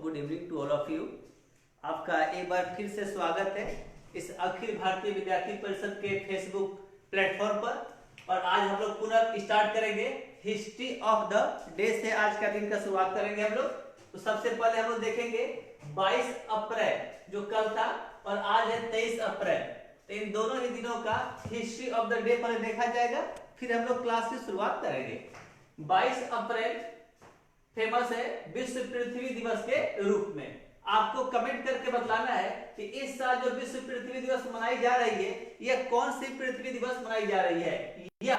Good evening to all of you. आपका एक बार फिर से स्वागत है इस अखिल भारतीय विद्यार्थी परिषद के फेसबुक प्लेटफॉर्म पर। और आज हम लोग पुनः स्टार्ट करेंगे हिस्ट्री ऑफ द डे से। आज का दिन का शुरुआत करेंगे हम लोग। तो सबसे पहले हम लोग देखेंगे 22 अप्रैल जो कल था और आज है 23 अप्रैल। तो इन दोनों ही दिनों का हिस्ट्री ऑफ द डे पहले देखा जाएगा, फिर हम लोग क्लास की शुरुआत करेंगे। 22 अप्रैल फेमस है विश्व पृथ्वी दिवस के रूप में। आपको कमेंट करके बतलाना है कि इस साल जो विश्व पृथ्वी दिवस मनाई जा रही है यह कौन सी पृथ्वी दिवस मनाई जा रही है, या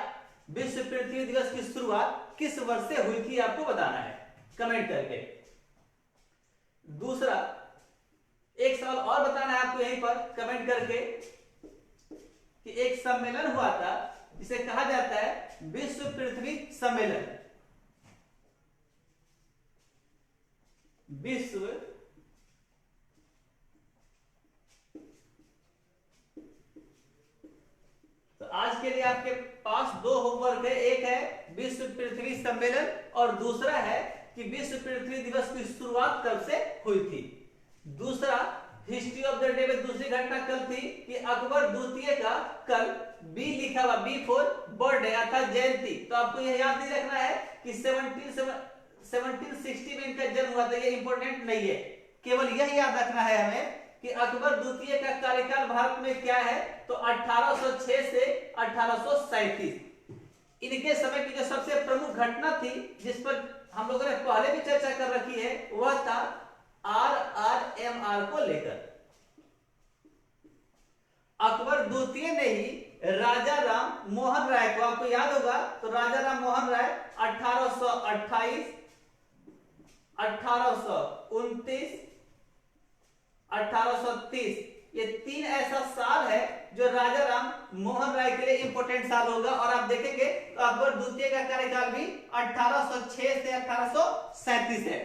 विश्व पृथ्वी दिवस की शुरुआत किस वर्ष से हुई थी, आपको बताना है कमेंट करके। दूसरा एक सवाल और बताना है आपको यहीं पर कमेंट करके कि एक सम्मेलन हुआ था जिसे कहा जाता है विश्व पृथ्वी सम्मेलन। विश्व तो आज के लिए आपके पास दो होमवर्क है, एक है विश्व पृथ्वी सम्मेलन और दूसरा है कि विश्व पृथ्वी दिवस की शुरुआत कब से हुई थी। दूसरा हिस्ट्री ऑफ द डे में दूसरी घटना कल थी कि अकबर द्वितीय का कल बी लिखा हुआ, बी फॉर बर्थडे अर्थात जयंती। तो आपको यह याद नहीं रखना है कि 1760 में इनका जन्म हुआ था, ये इंपॉर्टेंट नहीं है। केवल यह याद रखना है हमें कि अकबर द्वितीय का कार्यकाल भारत में क्या है, तो 1806 से 1837। इनके समय की जो सबसे प्रमुख घटना थी जिस पर हम लोगों ने पहले भी चर्चा कर रखी है वह था RRMR को लेकर। अकबर द्वितीय ने ही राजा राम मोहन राय को, आपको याद होगा, तो राजा राम मोहन राय 1828, 1829, 1830 ये तीन ऐसा साल है जो राजा राम मोहन राय के लिए इंपॉर्टेंट साल होगा। और आप देखेंगे तो अकबर द्वितीय का कार्यकाल भी 1806 से 1837 है।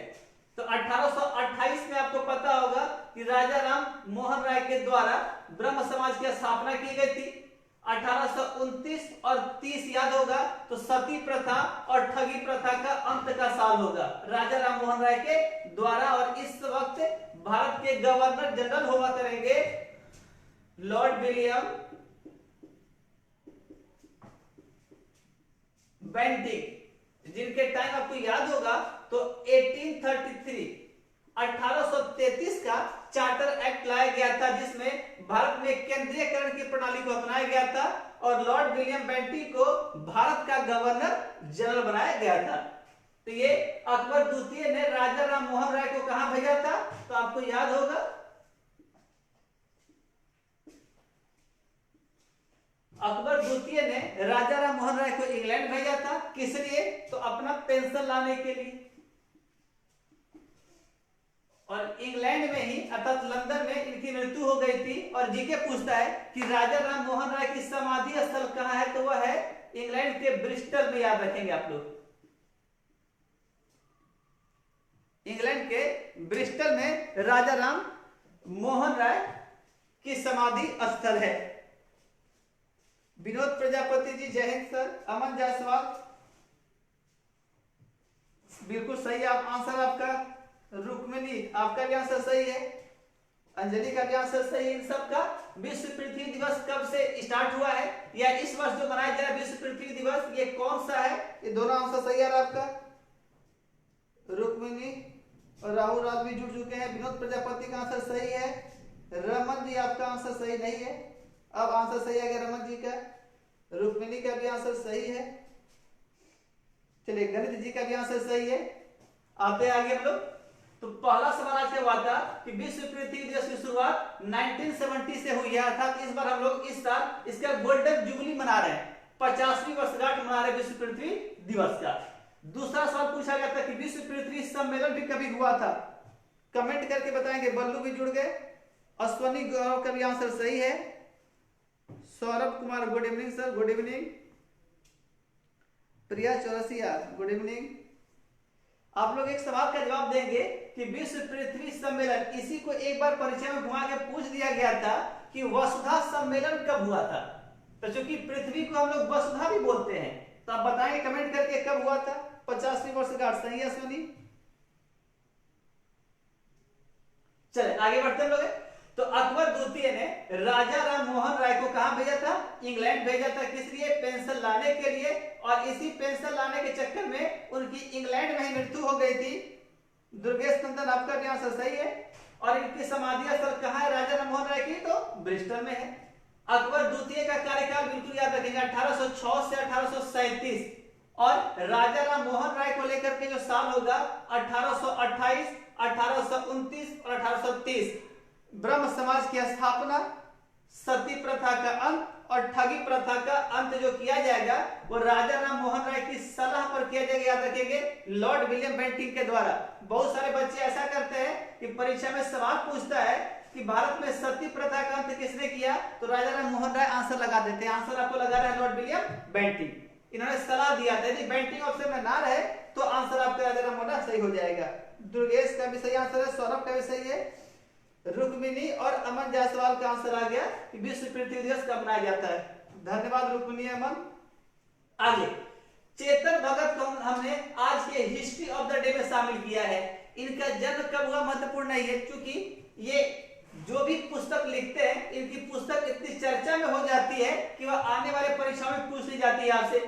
तो 1828 में आपको पता होगा कि राजा राम मोहन राय के द्वारा ब्रह्म समाज की स्थापना की गई थी। 1829 और 30 याद होगा तो सती प्रथा और ठगी प्रथा का अंत का साल होगा राजा राम मोहन राय के द्वारा। और इस वक्त भारत के गवर्नर जनरल हुआ करेंगे लॉर्ड विलियम बेंटिक, जिनके टाइम आपको याद होगा तो 1833 का चार्टर एक्ट लाया गया था जिसमें भारत में केंद्रीयकरण की प्रणाली को अपनाया गया था और लॉर्ड विलियम बेंटिक को भारत का गवर्नर जनरल बनाया गया था। तो ये अकबर द्वितीय ने राजा राम मोहन राय को कहां भेजा था, तो आपको याद होगा अकबर द्वितीय ने राजा राम मोहन राय को इंग्लैंड भेजा था। किस लिए, तो अपना पेंशन लाने के लिए। और इंग्लैंड में ही अर्थात लंदन में इनकी मृत्यु हो गई थी। और जीके पूछता है कि राजा राम मोहन राय की समाधि स्थल कहां है, तो वह है इंग्लैंड के ब्रिस्टल में। याद रखेंगे आप लोग, इंग्लैंड के ब्रिस्टल में राजा राम मोहन राय की समाधि स्थल है। विनोद प्रजापति जी जय हिंद सर। अमन जायसवाल बिल्कुल सही आप आंसर आपका। रुक्मिणी आपका भी आंसर सही है। अंजलि का भी आंसर सही है। इन सब का विश्व पृथ्वी दिवस कब से स्टार्ट हुआ है या इस वर्ष जो मनाया जा रहा है विश्व पृथ्वी दिवस ये कौन सा है, ये दोनों आंसर सही है आपका। रुक्मिणी और राहुल राज भी जुड़ चुके हैं। विनोद प्रजापति का आंसर सही है। रमन जी आपका आंसर सही नहीं है। अब आंसर सही आ गया रमन जी का। रुक्मिणी का भी आंसर सही है। चलिए गणित जी का भी आंसर सही है। आते आगे हम लोग। तो पहला सवाल आज हुआ था कि विश्व पृथ्वी दिवस की शुरुआत 1970 से हुई है अर्थात इस बार हम लोग इस साल इसका गोल्डन जुबली मना रहे हैं, 50वीं वर्षगांठ मना रहे हैं विश्व पृथ्वी दिवस का। दूसरा सवाल पूछा गया था कि विश्व पृथ्वी सम्मेलन भी कभी हुआ था, कमेंट करके बताएंगे। बल्लू भी जुड़ गए। अश्वनी गौरव का भी आंसर सही है। Saurabh Kumar good evening sir, good evening. Priya Chaurasia good evening. आप लोग एक सवाल का जवाब देंगे कि विश्व पृथ्वी सम्मेलन, इसी को एक बार परीक्षा में घुमा के पूछ दिया गया था कि वसुधा सम्मेलन कब हुआ था। तो चूंकि पृथ्वी को हम लोग वसुधा भी बोलते हैं तो आप बताएंगे कमेंट करके कब हुआ था। 50वीं वर्षगांठ सही है अश्विनी। चले आगे बढ़ते हैं लोग। तो अकबर द्वितीय ने राजा राम मोहन राय को कहां भेजा था? इंग्लैंड भेजा था। किस लिए? पेंशन लाने के लिए। और इसी पेंशन लाने के चक्कर में उनकी इंग्लैंड में ही मृत्यु हो गई थी। दुर्गेश नंदन आपका आंसर सही है। और इनकी समाधि स्थल कहां है राजा राम मोहन राय की? तो ब्रिस्टल में है। अकबर द्वितीय का कार्यकाल बिल्कुल याद रखेंगे 1806 से 1837। और राजा राम मोहन राय को लेकर के जो साल होगा 1828, 1829 और 1830। ब्रह्म समाज की स्थापना, सती प्रथा का अंत और ठगी प्रथा का अंत जो किया जाएगा वो राजा राम मोहन राय की सलाह पर किया जाएगा। याद रखेंगे, लॉर्ड विलियम बेंटिंक के द्वारा। बहुत सारे बच्चे ऐसा करते हैं कि परीक्षा में सवाल पूछता है कि भारत में सती प्रथा का अंत किसने किया, तो राजा राम मोहन राय आंसर लगा देते हैं। आंसर आपको लगा रहा है लॉर्ड विलियम बेंटिंक। इन्होंने सलाह दिया था, यदि बेंटिंक ऑप्शन में ना रहे तो आंसर आपका राजा राम मोहन राय सही हो जाएगा। दुर्गेश का भी सही आंसर है, सौरभ का भी सही है, रुक्मिणी और अमन जायसवाल का आंसर आ गया कि विश्व पृथ्वी दिवस कब मनाया जाता है। धन्यवाद रुक्मिणी, अमन। आगे चेतन भगत को हमने आज के हिस्ट्री ऑफ द डे में शामिल किया है। इनका जन्म कब हुआ महत्वपूर्ण नहीं है, क्योंकि ये जो भी पुस्तक लिखते हैं इनकी पुस्तक इतनी चर्चा में हो जाती है कि वह आने वाले परीक्षाओं में पूछ ली जाती है आपसे।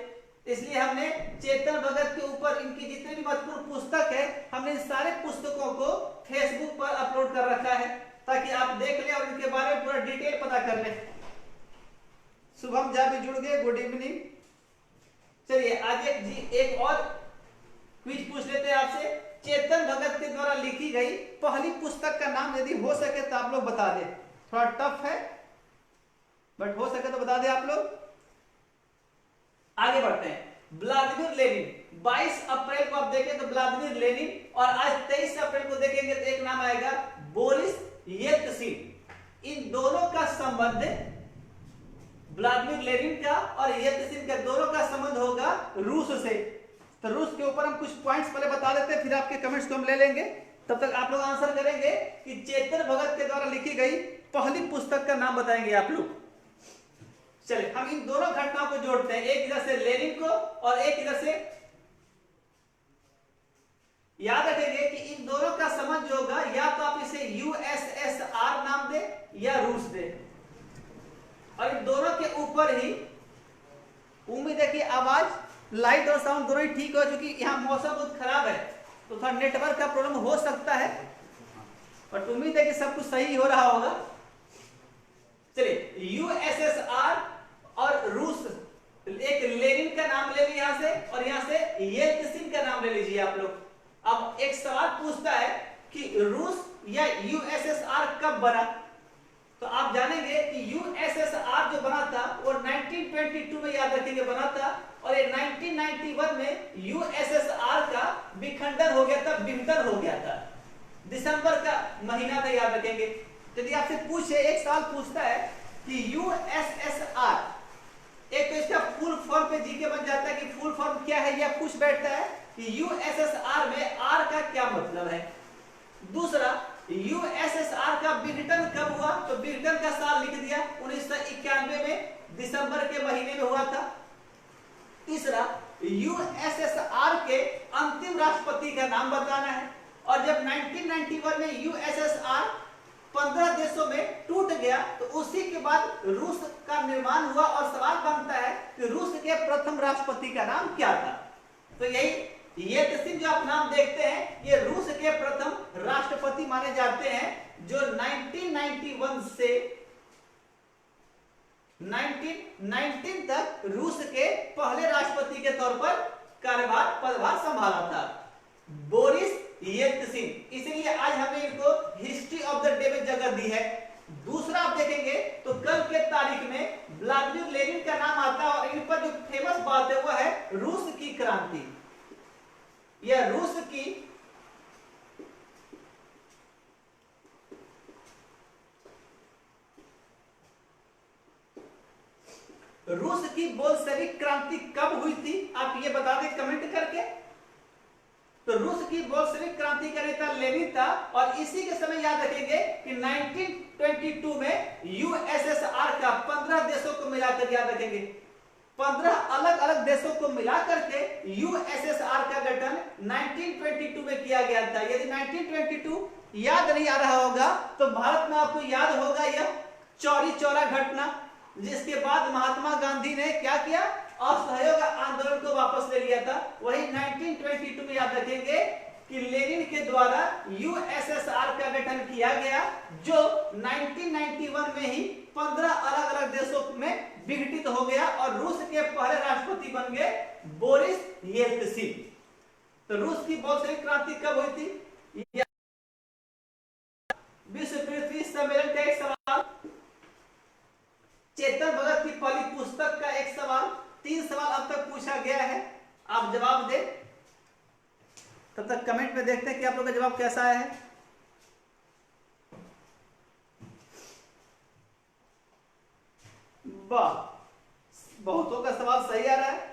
इसलिए हमने चेतन भगत के ऊपर इनकी जितनी भी महत्वपूर्ण पुस्तक है हमने इन सारे पुस्तकों को फेसबुक पर अपलोड कर रखा है ताकि आप देख लें और इनके बारे में पूरा डिटेल पता कर लें। शुभम झा भी जुड़ गए, गुड इवनिंग। चलिए आज एक और क्विज पूछ लेते हैं आपसे। चेतन भगत के द्वारा लिखी गई पहली पुस्तक का नाम यदि हो सके तो आप लोग बता दें। थोड़ा टफ है बट हो सके तो बता दें आप लोग। आगे बढ़ते हैं। व्लादिमीर लेनिन, 22 अप्रैल को आप देखें तो व्लादिमीर लेनिन, और आज 23 अप्रैल को देखेंगे तो एक नाम आएगा बोरिस येल्त्सिन। इन दोनों का संबंध, व्लादिमीर लेनिन का और येल्त्सिन का दोनों का संबंध होगा रूस से। तो रूस के ऊपर हम कुछ पॉइंट्स पहले बता देते हैं, फिर आपके कमेंट्स को हम ले लेंगे। तब तक आप लोग आंसर करेंगे कि चेतन भगत के द्वारा लिखी गई पहली पुस्तक का नाम बताएंगे आप लोग। चलिए हम इन दोनों घटनाओं को जोड़ते हैं, एक इधर से लेनिन को और एक इधर से। याद रखेंगे कि इन दोनों का संबंध जो होगा या तो आप इसे यूएसएसआर नाम दे या रूस दे, और इन दोनों के ऊपर ही उम्मीद है कि आवाज, लाइट और साउंड दोनों ही ठीक हो, क्योंकि यहाँ मौसम बहुत खराब है तो थोड़ा नेटवर्क का प्रॉब्लम हो सकता है, बट उम्मीद है कि सब कुछ सही हो रहा होगा। चलिए यूएसएसआर और रूस, एक लेनिन का नाम ले लीजिए यहां से और यहां से येल्त्सिन का नाम ले लीजिए आप लोग। अब एक सवाल पूछता है कि रूस या यूएसएसआर कब बना, तो आप जानेंगे कि यूएसएसआर जो बना था वो 1922 में, याद रखेंगे, बना था, और ये 1991 में यूएसएसआर का विखंडन हो गया था, विघटन हो गया था। दिसंबर का महीना था, याद रखेंगे। यदि आपसे पूछे, एक सवाल पूछता है कि यूएसएसआर, एक तो इसका फुल फॉर्म पे जीके बन जाता है कि फुल फॉर्म क्या है, यह पूछ बैठता है कि यूएसएसआर में आर का क्या मतलब है। दूसरा, यूएसएसआर का विघटन कब हुआ, तो विघटन का साल लिख दिया 1991 में दिसंबर के महीने में हुआ था। तीसरा, यूएसएसआर के अंतिम राष्ट्रपति का नाम बताना है, और जब 1991 में यूएसएसआर 15 देशों में टूट गया तो उसी के बाद रूस का निर्माण हुआ, और सवाल बनता है कि रूस के प्रथम राष्ट्रपति का नाम क्या था। तो यही येल्त्सिन जो आप नाम देखते हैं ये रूस के प्रथम राष्ट्रपति माने जाते हैं, जो 1991 से 1919 तक रूस के पहले राष्ट्रपति के तौर पर पदभार संभाला था, बोरिस येल्त्सिन। इसलिए आज हमने इनको हिस्ट्री ऑफ द डे में जगह दी है। दूसरा आप देखेंगे तो कल के तारीख में व्लादिमीर लेनिन का नाम आता है, और इन पर जो फेमस बात है वह है रूस की क्रांति। यह रूस की बोल्शेविक क्रांति कब हुई थी, आप ये बता दें कमेंट करके। तो रूस की बोल्शेविक क्रांति का नेता लेनिन था, और इसी के समय याद रखेंगे कि 1922 में यूएसएसआर का 15 देशों को मिलाकर, याद रखेंगे 15 अलग अलग देशों को मिलाकर के यूएसएसआर का गठन 1922 में किया गया था। यदि 1922 याद नहीं आ रहा होगा तो भारत में आपको याद होगा यह चौरी चौरा घटना, जिसके बाद महात्मा गांधी ने क्या किया, असहयोग आंदोलन को वापस ले लिया था। वही 1922 में याद रखेंगे कि लेनिन के द्वारा यूएसएसआर का गठन किया गया, जो 1991 में ही 15 अलग अलग देशों में विघटित हो गया और रूस के पहले राष्ट्रपति बन गए बोरिस येल्त्सिन। तो रूस की बोल्शेविक क्रांति कब हुई थी? विश्व पृथ्वी सम्मेलन का एक सवाल, चेतन भगत की पहली पुस्तक का एक सवाल, 3 सवाल अब तक पूछा गया है, आप जवाब दें। तब तक कमेंट में देखते हैं कि आप लोगों का जवाब कैसा आया है। वाह, बहुतों का सवाल सही आ रहा है।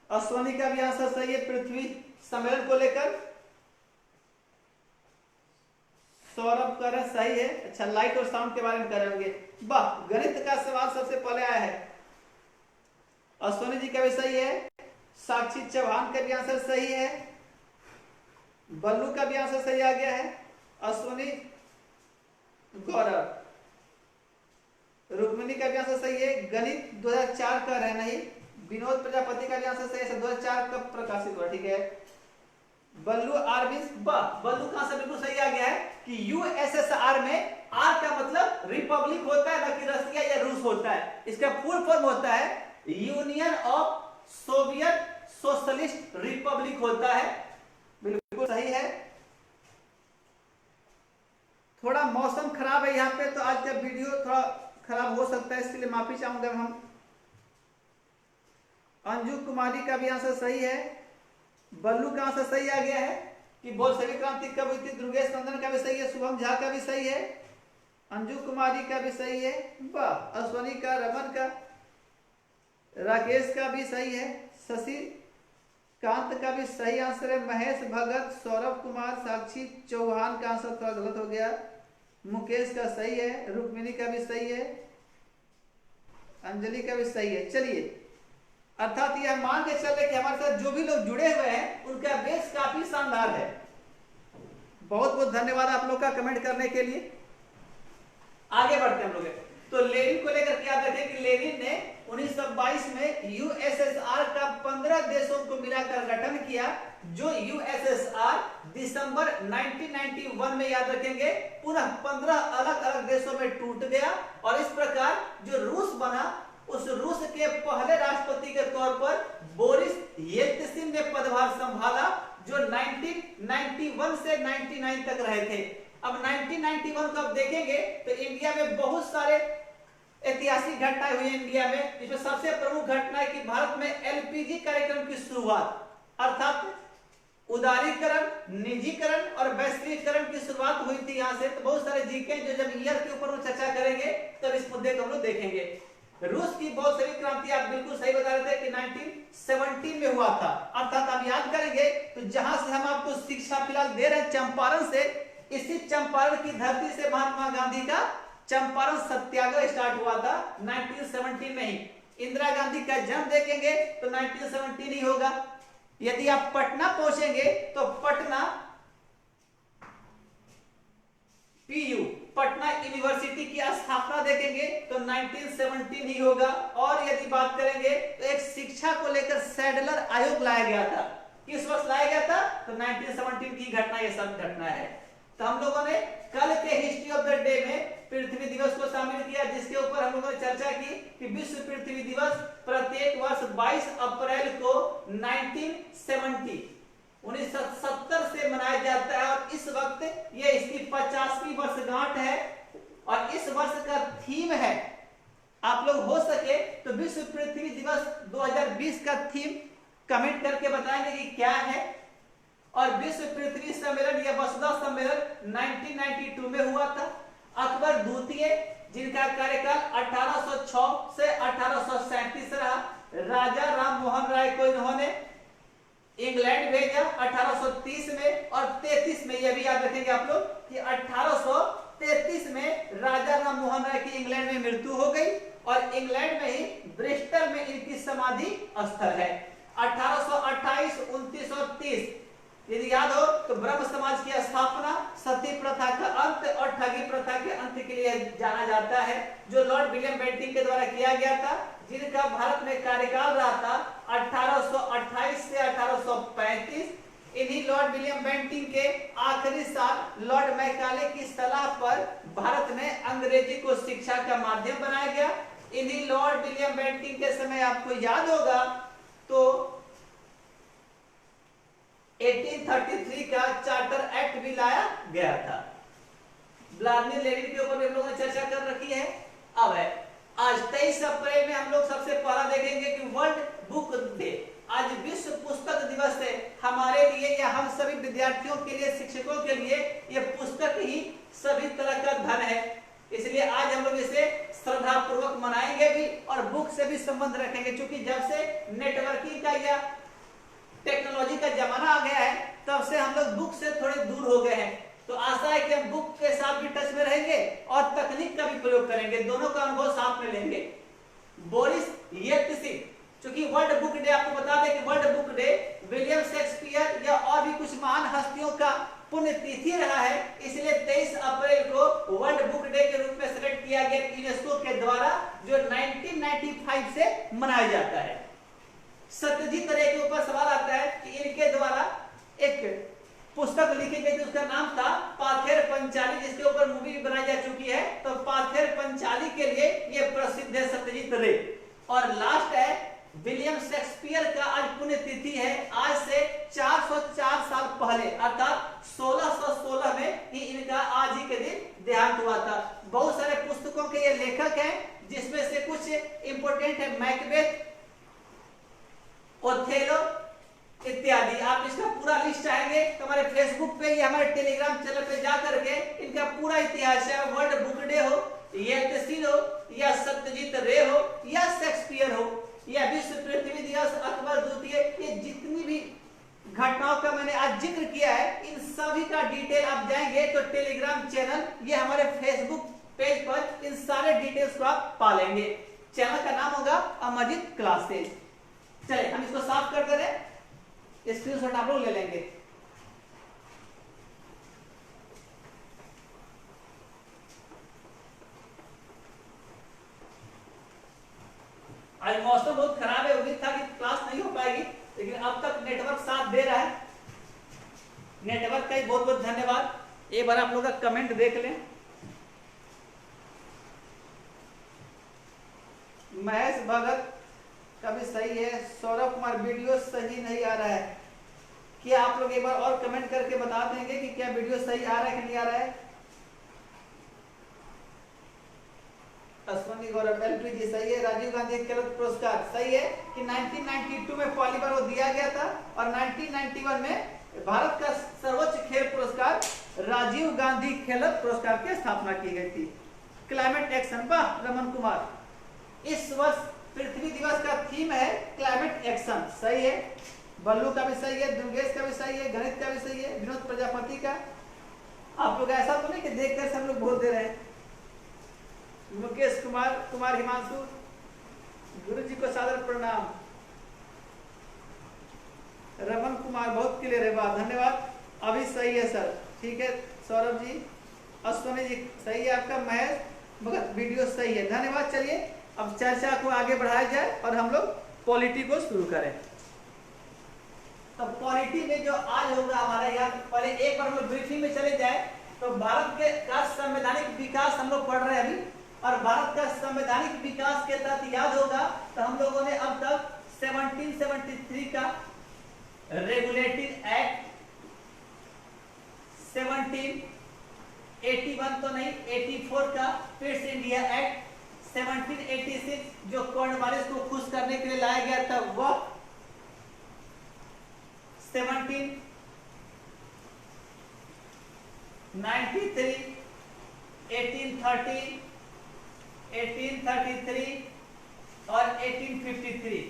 अश्वनी का भी आंसर सही है पृथ्वी सम्मेलन को लेकर। सौरभ कर सही है। अच्छा, लाइट और साउंड के बारे में कर रहे होंगे। वाह, गणित का सवाल सबसे पहले आया है। अश्वनी जी का भी सही है, साक्षी चौहान का भी आंसर सही है, बल्लू का भी आंसर सही आ गया है, अश्वनी, गौरव, रुक्मिणी का भी आंसर सही है। गणित 2004 का है नहीं, विनोद प्रजापति का भी आंसर सही है, 2004 का प्रकाशित हुआ, ठीक है। बल्लू आरविंद, बल्लू का आंसर बिल्कुल सही आ गया है कि यूएसएसआर में आर का मतलब रिपब्लिक होता है, ना कि रसिया या रूस होता है। इसका फुल फॉर्म होता है union of Soviet socialist Republic होता है। बिल्कुल सही है। थोड़ा मौसम खराब है यहाँ पे, तो आज का वीडियो थोड़ा खराब हो सकता है, इसके लिए माफी चाहूंगा हम। अंजू कुमारी का भी आंसर सही है, बल्लू का आंसर सही आ गया है कि बोल्शेविक क्रांति कब हुई थी। दुर्गेश नंदन का भी सही है, शुभम झा का भी सही है, अंजू कुमारी का भी सही है, वाह, अश्वनी का, रमन का, राकेश का भी सही है, शशि कांत का भी सही आंसर है, महेश भगत, सौरभ कुमार, साक्षी चौहान का आंसर थोड़ा गलत हो गया, मुकेश का सही है, रुक्मिणी का भी सही है, अंजलि का भी सही है। चलिए, अर्थात यह मान के चल रहे कि हमारे साथ जो भी लोग जुड़े हुए हैं उनका बेस काफी शानदार है। बहुत बहुत धन्यवाद आप लोग का कमेंट करने के लिए। आगे बढ़ते हैं हम लोग। तो लेनिन को लेकर याद रखें कि लेनिन ने 1922 में यूएसएसआर का 15 देशों को मिलाकर गठन किया, जो यूएसएसआर दिसंबर 1991 में याद रखेंगे पुनः 15 अलग अलग देशों में टूट गया और इस प्रकार जो रूस बना, उस रूस के पहले राष्ट्रपति के तौर पर बोरिस येल्त्सिन ने पदभार संभाला, जो 1991 से 99 तक रहे थे। अब 1991 को आप देखेंगे तो इंडिया में बहुत सारे ऐतिहासिक घटनाएं हुई इंडिया में, जिसमें सबसे प्रमुख घटना है कि भारत में एलपीजी कार्यक्रम की शुरुआत, अर्थात उदारीकरण, निजीकरण और वैश्वीकरण की शुरुआत हुई थी यहाँ से। तो बहुत सारे जीके जो जब ईयर के ऊपर चर्चा करेंगे तब इस मुद्दे को हम लोग देखेंगे। रूस की बोल्शेविक क्रांति आप बिल्कुल सही बता रहे थे कि 1917 में हुआ था, अर्थात आप याद करेंगे तो जहां से हम आपको शिक्षा फिलहाल दे रहे हैं चंपारण से, इसी चंपारण की धरती से महात्मा गांधी का चंपारण सत्याग्रह स्टार्ट हुआ था 1917 में ही। इंदिरा गांधी का जन्म देखेंगे तो 1917 ही होगा। यदि आप पटना पहुंचेंगे तो पटना पीयू पटना यूनिवर्सिटी की स्थापना देखेंगे तो 1917 ही होगा। और यदि बात करेंगे तो एक शिक्षा को लेकर सैडलर आयोग लाया गया था, किस वर्ष लाया गया था? तो 1917 की घटना, ये सब घटना है। तो हम लोगों ने कल के हिस्ट्री ऑफ द डे में पृथ्वी दिवस को शामिल किया, जिसके ऊपर हम लोगों ने चर्चा की कि विश्व पृथ्वी दिवस प्रत्येक वर्ष 22 अप्रैल को 1970 से मनाया जाता है और इस वक्त ये इसकी 50वीं वर्षगांठ है। और इस वर्ष का थीम है, आप लोग हो सके तो विश्व पृथ्वी दिवस 2020 का थीम कमेंट करके बताएंगे कि क्या है। और विश्व पृथ्वी सम्मेलन या वसुधा सम्मेलन 1992 में हुआ था। अकबर द्वितीय, जिनका कार्यकाल 1806 से 1837 रहा, राजा राम मोहन राय को इन्होंने इंग्लैंड भेजा 1830 में और 33 में, यह भी याद रखेंगे आप लोग कि 1833 में राजा राम मोहन राय की इंग्लैंड में मृत्यु हो गई और इंग्लैंड में ही ब्रिस्टल में इनकी समाधि स्थल है। 1828, 29 और 30 यदि याद हो तो ब्रह्म प्रथा का अंत और ठगी प्रथा के अंत के लिए जाना जाता है, जो लॉर्ड विलियम बेंटिंक के द्वारा किया गया था, जिनका भारत में कार्यकाल रहा था 1828 से 1835। इन्हीं लॉर्ड विलियम बेंटिंक के आखिरी साल लॉर्ड मैकाले की सलाह पर भारत में अंग्रेजी को शिक्षा का माध्यम बनाया गया। इन्हीं लॉर्ड विलियम बेंटिंक के समय आपको याद होगा तो 1833 का चार्टर एक्ट भी लाया गया था। व्लादिमीर लेनिन के ऊपर भी हम लोगों ने चर्चा कर रखी है। अब है आज 23 अप्रैल में हम लोग सबसे पहला देखेंगे कि वर्ल्ड बुक डे। आज विश्व पुस्तक दिवस है। हमारे लिए या हम सभी विद्यार्थियों के लिए, शिक्षकों के लिए ये पुस्तक ही सभी तरह का धन है, इसलिए आज हम लोग इसे श्रद्धा पूर्वक मनाएंगे भी और बुक से भी संबंध रखेंगे, क्योंकि जब से नेटवर्किंग का या टेक्नोलॉजी का जमाना आ गया है तब से हम लोग बुक से थोड़े दूर हो गए हैं। तो आशा है कि हम बुक के साथ भी टच में रहेंगे और तकनीक का भी प्रयोग करेंगे, दोनों का अनुभव साथ में लेंगे। बोरिस येल्त्सिन, क्योंकि वर्ल्ड बुक डे आपको बता दें कि world book day William Shakespeare या और भी कुछ महान हस्तियों का पुण्यतिथि रहा है, इसलिए 23 अप्रैल को वर्ल्ड बुक डे के रूप में सेलेक्ट किया गया यूनेस्को के द्वारा, जो 1995 से मनाया जाता है। सत्यजीत रे के ऊपर सवाल आता है कि इनके द्वारा एक पुस्तक लिखी गई थी, उसका नाम था पाथेर पंचाली, जिसके ऊपर मूवी भी बनाई जा चुकी है। तो पाथेर पंचाली के लिए ये प्रसिद्ध है सत्यजीत रे। और लास्ट है विलियम शेक्सपियर का आज पुण्यतिथि है। आज से 404 साल पहले अर्थात 1616 में ही इनका आज ही के दिन देहांत हुआ था। बहुत सारे पुस्तकों के ये लेखक हैं, जिसमें से कुछ इंपोर्टेंट है मैकबेथ, ओथेलो इत्यादि। आप इसका पूरा लिस्ट चाहेंगे तो हमारे फेसबुक पे या हमारे टेलीग्राम चैनल पे जा करके इनका पूरा इतिहास है, वर्ल्ड बुक डे हो, येल्त्सिन हो या सत्यजीत रे हो या शेक्सपियर हो या विश्व पृथ्वी दिवस, अकबर द्वितीय, ये जितनी भी घटनाओं का मैंने आज जिक्र किया है, इन सभी का डिटेल आप जाएंगे तो टेलीग्राम चैनल ये हमारे फेसबुक पेज पर इन सारे डिटेल्स को आप पा लेंगे। चैनल का नाम होगा अमरजीत क्लासेस। चले हम इसको साफ कर दे, स्क्रीनशॉट आप लोग ले लेंगे। आज मौसम बहुत खराब है, उम्मीद था कि क्लास नहीं हो पाएगी, लेकिन अब तक नेटवर्क साथ दे रहा है। नेटवर्क का ही बहुत बहुत धन्यवाद। एक बार आप लोग का कमेंट देख लें। महेश भगत का भी सही है। सौरभ कुमार वीडियो सही नहीं आ रहा है, क्या आप लोग एक बार और कमेंट करके बता देंगे कि क्या वीडियो सही आ रहा है कि नहीं आ रहा है। अश्वनी गौरव एलपीजी सही है। राजीव गांधी खेल पुरस्कार सही है कि 1992 में पहली बार वो दिया गया था और 1991 में भारत का सर्वोच्च खेल पुरस्कार राजीव गांधी खेल पुरस्कार की स्थापना की गई थी। क्लाइमेट एक्शन बा रमन कुमार। इस वर्ष पृथ्वी दिवस का थीम है क्लाइमेट एक्शन, सही है। बल्लू का भी सही है, दुर्गेश का भी सही है, गणित का भी सही है, विनोद प्रजापति का। आप लोग ऐसा तो नहीं कि देखकर सब लोग बोल दे रहे हैं। मुकेश कुमार हिमांशु, गुरु जी को सादर प्रणाम। रमन कुमार बहुत क्लियर है, बात धन्यवाद। अभी सही है सर, ठीक है। सौरभ जी, अश्वनी जी सही है आपका। महेश भगत वीडियो सही है, धन्यवाद। चलिए अब चर्चा को आगे बढ़ाया जाए और हम लोग पॉलिटी को शुरू करें। तो पॉलिटी में जो आज होगा हमारा, यहाँ पहले एक बार हम लोग ब्रीफिंग में चले जाए तो भारत के का संवैधानिक विकास हम लोग पढ़ रहे हैं अभी, और भारत का संवैधानिक विकास के तहत याद होगा तो हम लोगों ने अब तक 1773 का रेगुलेटिंग एक्ट, 1781 तो नहीं 84 का पिट्स इंडिया एक्ट, 1786 जो कॉर्नवालिस को खुश करने के लिए लाया गया था वह, 1793 1830 1833 और 1853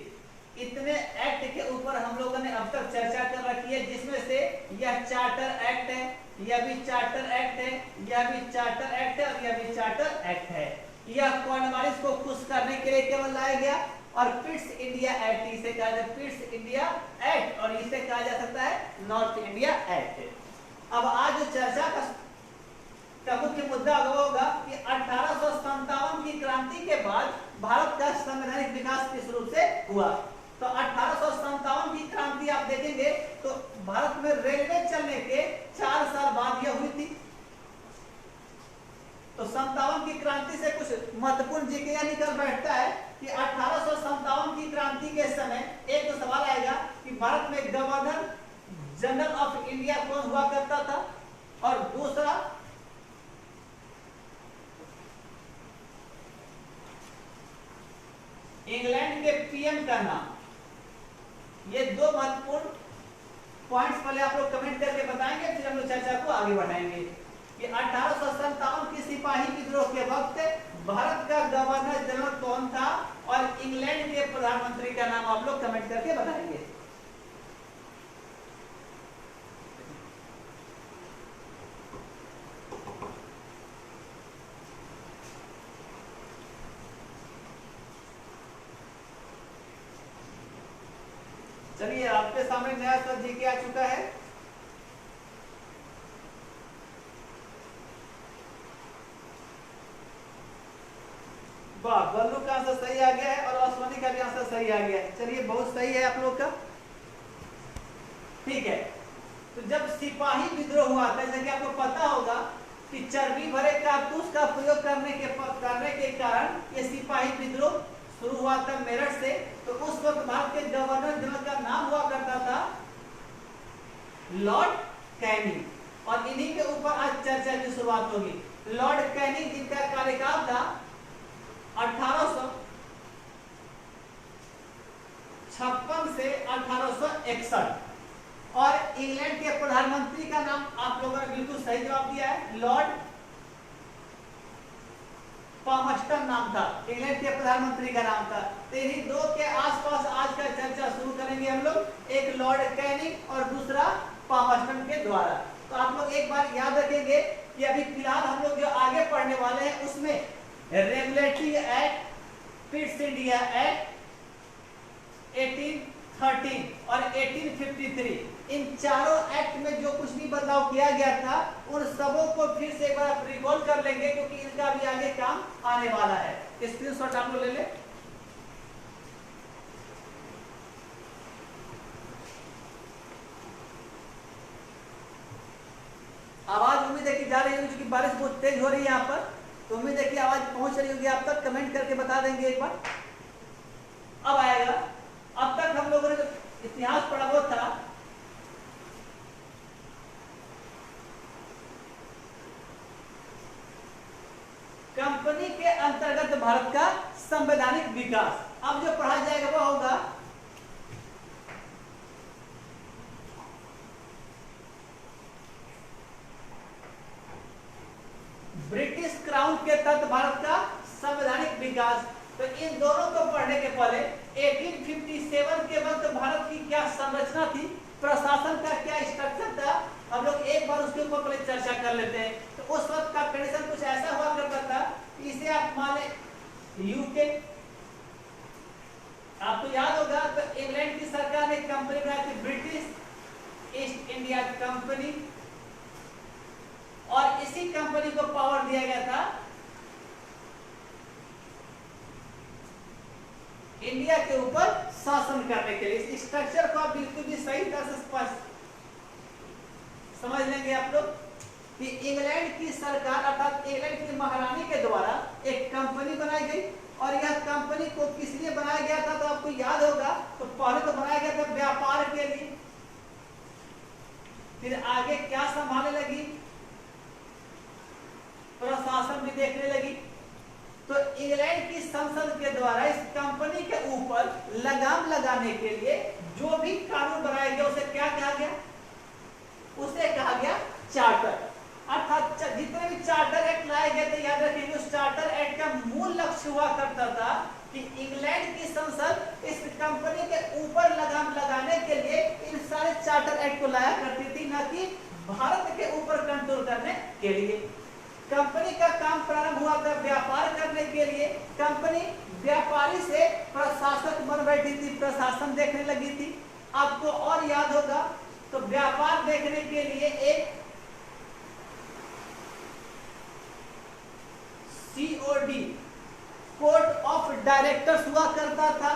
इतने एक्ट के ऊपर हम लोगों ने अब तक चर्चा कर रखी है, जिसमें से यह चार्टर एक्ट है, यह भी चार्टर एक्ट है, यह भी चार्टर एक्ट है और यह भी चार्टर एक्ट है। यह कॉर्नवालिस को खुश करने के लिए केवल लाया गया। और पिट्स इंडिया एक्ट, इसे कहा जाता है पिट्स इंडिया एक्ट और इसे कहा जा सकता है नॉर्थ इंडिया एक्ट। अब आज जो चर्चा का का संवैधानिक विकास किस रूप से हुआ। तो 1857 की क्रांति आप देखेंगे तो भारत में रेलवे चलने के 4 साल बाद यह हुई थी। तो 57 की क्रांति से कुछ महत्वपूर्ण जीके यह निकल बैठता है कि 1857 की क्रांति के समय एक तो सवाल आएगा कि भारत में गवर्नर जनरल ऑफ इंडिया कौन हुआ करता था, और दूसरा इंग्लैंड के पीएम का नाम। ये दो महत्वपूर्ण पॉइंट्स पहले आप लोग कमेंट करके बताएंगे, फिर हम लोग चर्चा को आगे बढ़ाएंगे कि 1857 की सिपाही विद्रोह के वक्त भारत का गवर्नर जनरल कौन था और इंग्लैंड के प्रधानमंत्री का नाम आप लोग कमेंट करके बताएंगे। चलिए आपके सामने नया शब्द जीके आ चुका है। वाह, बल्लू का आंसर सही आ गया है और अश्वनी का भी आंसर सही आ गया है। चलिए बहुत सही है आप लोग का, ठीक है। तो जब सिपाही विद्रोह हुआ था, जैसे कि आपको पता होगा कि चर्बी भरे कारतूस का प्रयोग करने के कारण ये सिपाही विद्रोह शुरू हुआ था मेरठ से। तो उस वक्त भारत के गवर्नर जनरल का नाम हुआ करता था लॉर्ड कैनिंग, और इन्हीं के ऊपर आज चर्चा की शुरुआत होगी। लॉर्ड कैनिंग जिनका कार्यकाल था 1856 से 1861, और इंग्लैंड के प्रधानमंत्री का नाम आप लोगों ने बिल्कुल सही जवाब दिया है, लॉर्ड पामस्टन नाम था, इंग्लैंड के प्रधानमंत्री का नाम था। तो इन्हीं दो के आसपास आज का चर्चा शुरू करेंगे हम लोग, एक लॉर्ड कैनिंग और दूसरा पामस्टन के द्वारा। तो आप लोग एक बार याद रखेंगे कि अभी फिलहाल हम लोग जो आगे पढ़ने वाले हैं उसमें regulatory act, Pitt's India act 1813 और 1853, इन चारों एक्ट में जो कुछ भी बदलाव किया गया था उन सबों को फिर से एक बार आप रिकॉल कर लेंगे, क्योंकि इनका भी आगे काम आने वाला है। स्क्रीनशॉट आप लोग ले ले। आवाज उम्मीद है कि जा रही होगी, क्योंकि बारिश बहुत तेज हो रही है यहाँ पर, तो उम्मीद है कि आवाज पहुंच रही होगी आप तक। कमेंट करके बता देंगे एक बार। अब आएगा, अब तक हम लोगों ने जो इतिहास पढ़ा वो था कंपनी के अंतर्गत भारत का संवैधानिक विकास। अब जो पढ़ा जाएगा वो होगा ब्रिटिश क्राउन के तहत भारत का संवैधानिक विकास। तो इन दोनों को पढ़ने के पहले 1857 के वक्त भारत की क्या संरचना थी, प्रशासन का क्या स्ट्रक्चर था, हम लोग एक बार उसके ऊपर पहले चर्चा कर लेते हैं। तो उस वक्त का कंडीशन कुछ ऐसा हुआ करता था, इसे आप मान लें यूके, आपको याद होगा तो इंग्लैंड की सरकार ने कंपनी बनाई थी ब्रिटिश ईस्ट इंडिया कंपनी, और इसी कंपनी को पावर दिया गया था इंडिया के ऊपर शासन करने के लिए। इस स्ट्रक्चर को आप बिल्कुल भी सही तरह से स्पष्ट समझ लेंगे आप लोग कि इंग्लैंड की सरकार अर्थात इंग्लैंड की महारानी के द्वारा एक कंपनी बनाई गई, और यह कंपनी को किस लिए बनाया गया था तो आपको याद होगा। तो पहले तो बनाया गया था व्यापार के लिए, फिर आगे क्या संभालने लगी, प्रशासन भी देखने लगी। तो इंग्लैंड की संसद के द्वारा इस कंपनी के ऊपर लगाम लगाने के लिए जो भी कानून बनाया गया उसे क्या कहा गया, उसे कहा गया चार्टर। अर्थात जितने भी चार्टर एक्ट लाए गए थे, याद रखिए उस चार्टर एक्ट का मूल लक्ष्य हुआ करता था कि इंग्लैंड की संसद इस कंपनी के ऊपर लगाम लगाने के लिए इन सारे चार्टर एक्ट को लाया करती थी, न कि भारत के ऊपर कंट्रोल करने के लिए। कंपनी का काम प्रारंभ हुआ था व्यापार करने के लिए। कंपनी व्यापारी से प्रशासक बन बैठी थी, प्रशासन देखने लगी थी। आपको और याद होगा तो व्यापार देखने के लिए एक COD कोर्ट ऑफ डायरेक्टर्स हुआ करता था,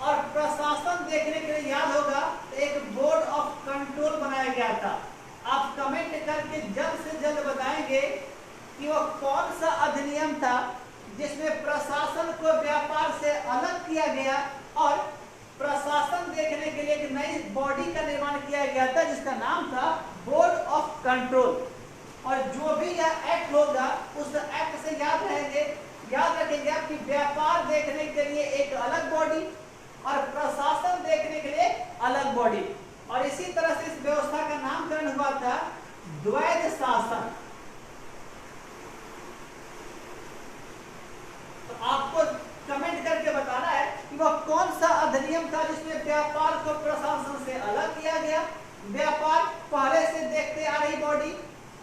और प्रशासन देखने के लिए याद होगा तो एक बोर्ड ऑफ कंट्रोल बनाया गया था। आप कमेंट करके जल्द से जल्द बताएंगे कि वो कौन सा अधिनियम था जिसमें प्रशासन को व्यापार से अलग किया गया और प्रशासन देखने के लिए एक नई बॉडी का निर्माण किया गया था जिसका नाम था बोर्ड ऑफ कंट्रोल। और जो भी यह एक्ट होगा उस एक्ट से याद रखेंगे आप कि व्यापार देखने के लिए एक अलग बॉडी और प्रशासन देखने के लिए अलग बॉडी, और इसी तरह से इस व्यवस्था का नामकरण हुआ था द्वैध शासन। तो आपको कमेंट करके बताना है कि वह कौन सा अधिनियम था जिसमें व्यापार को प्रशासन से अलग किया गया। व्यापार पहले से देखते आ रही बॉडी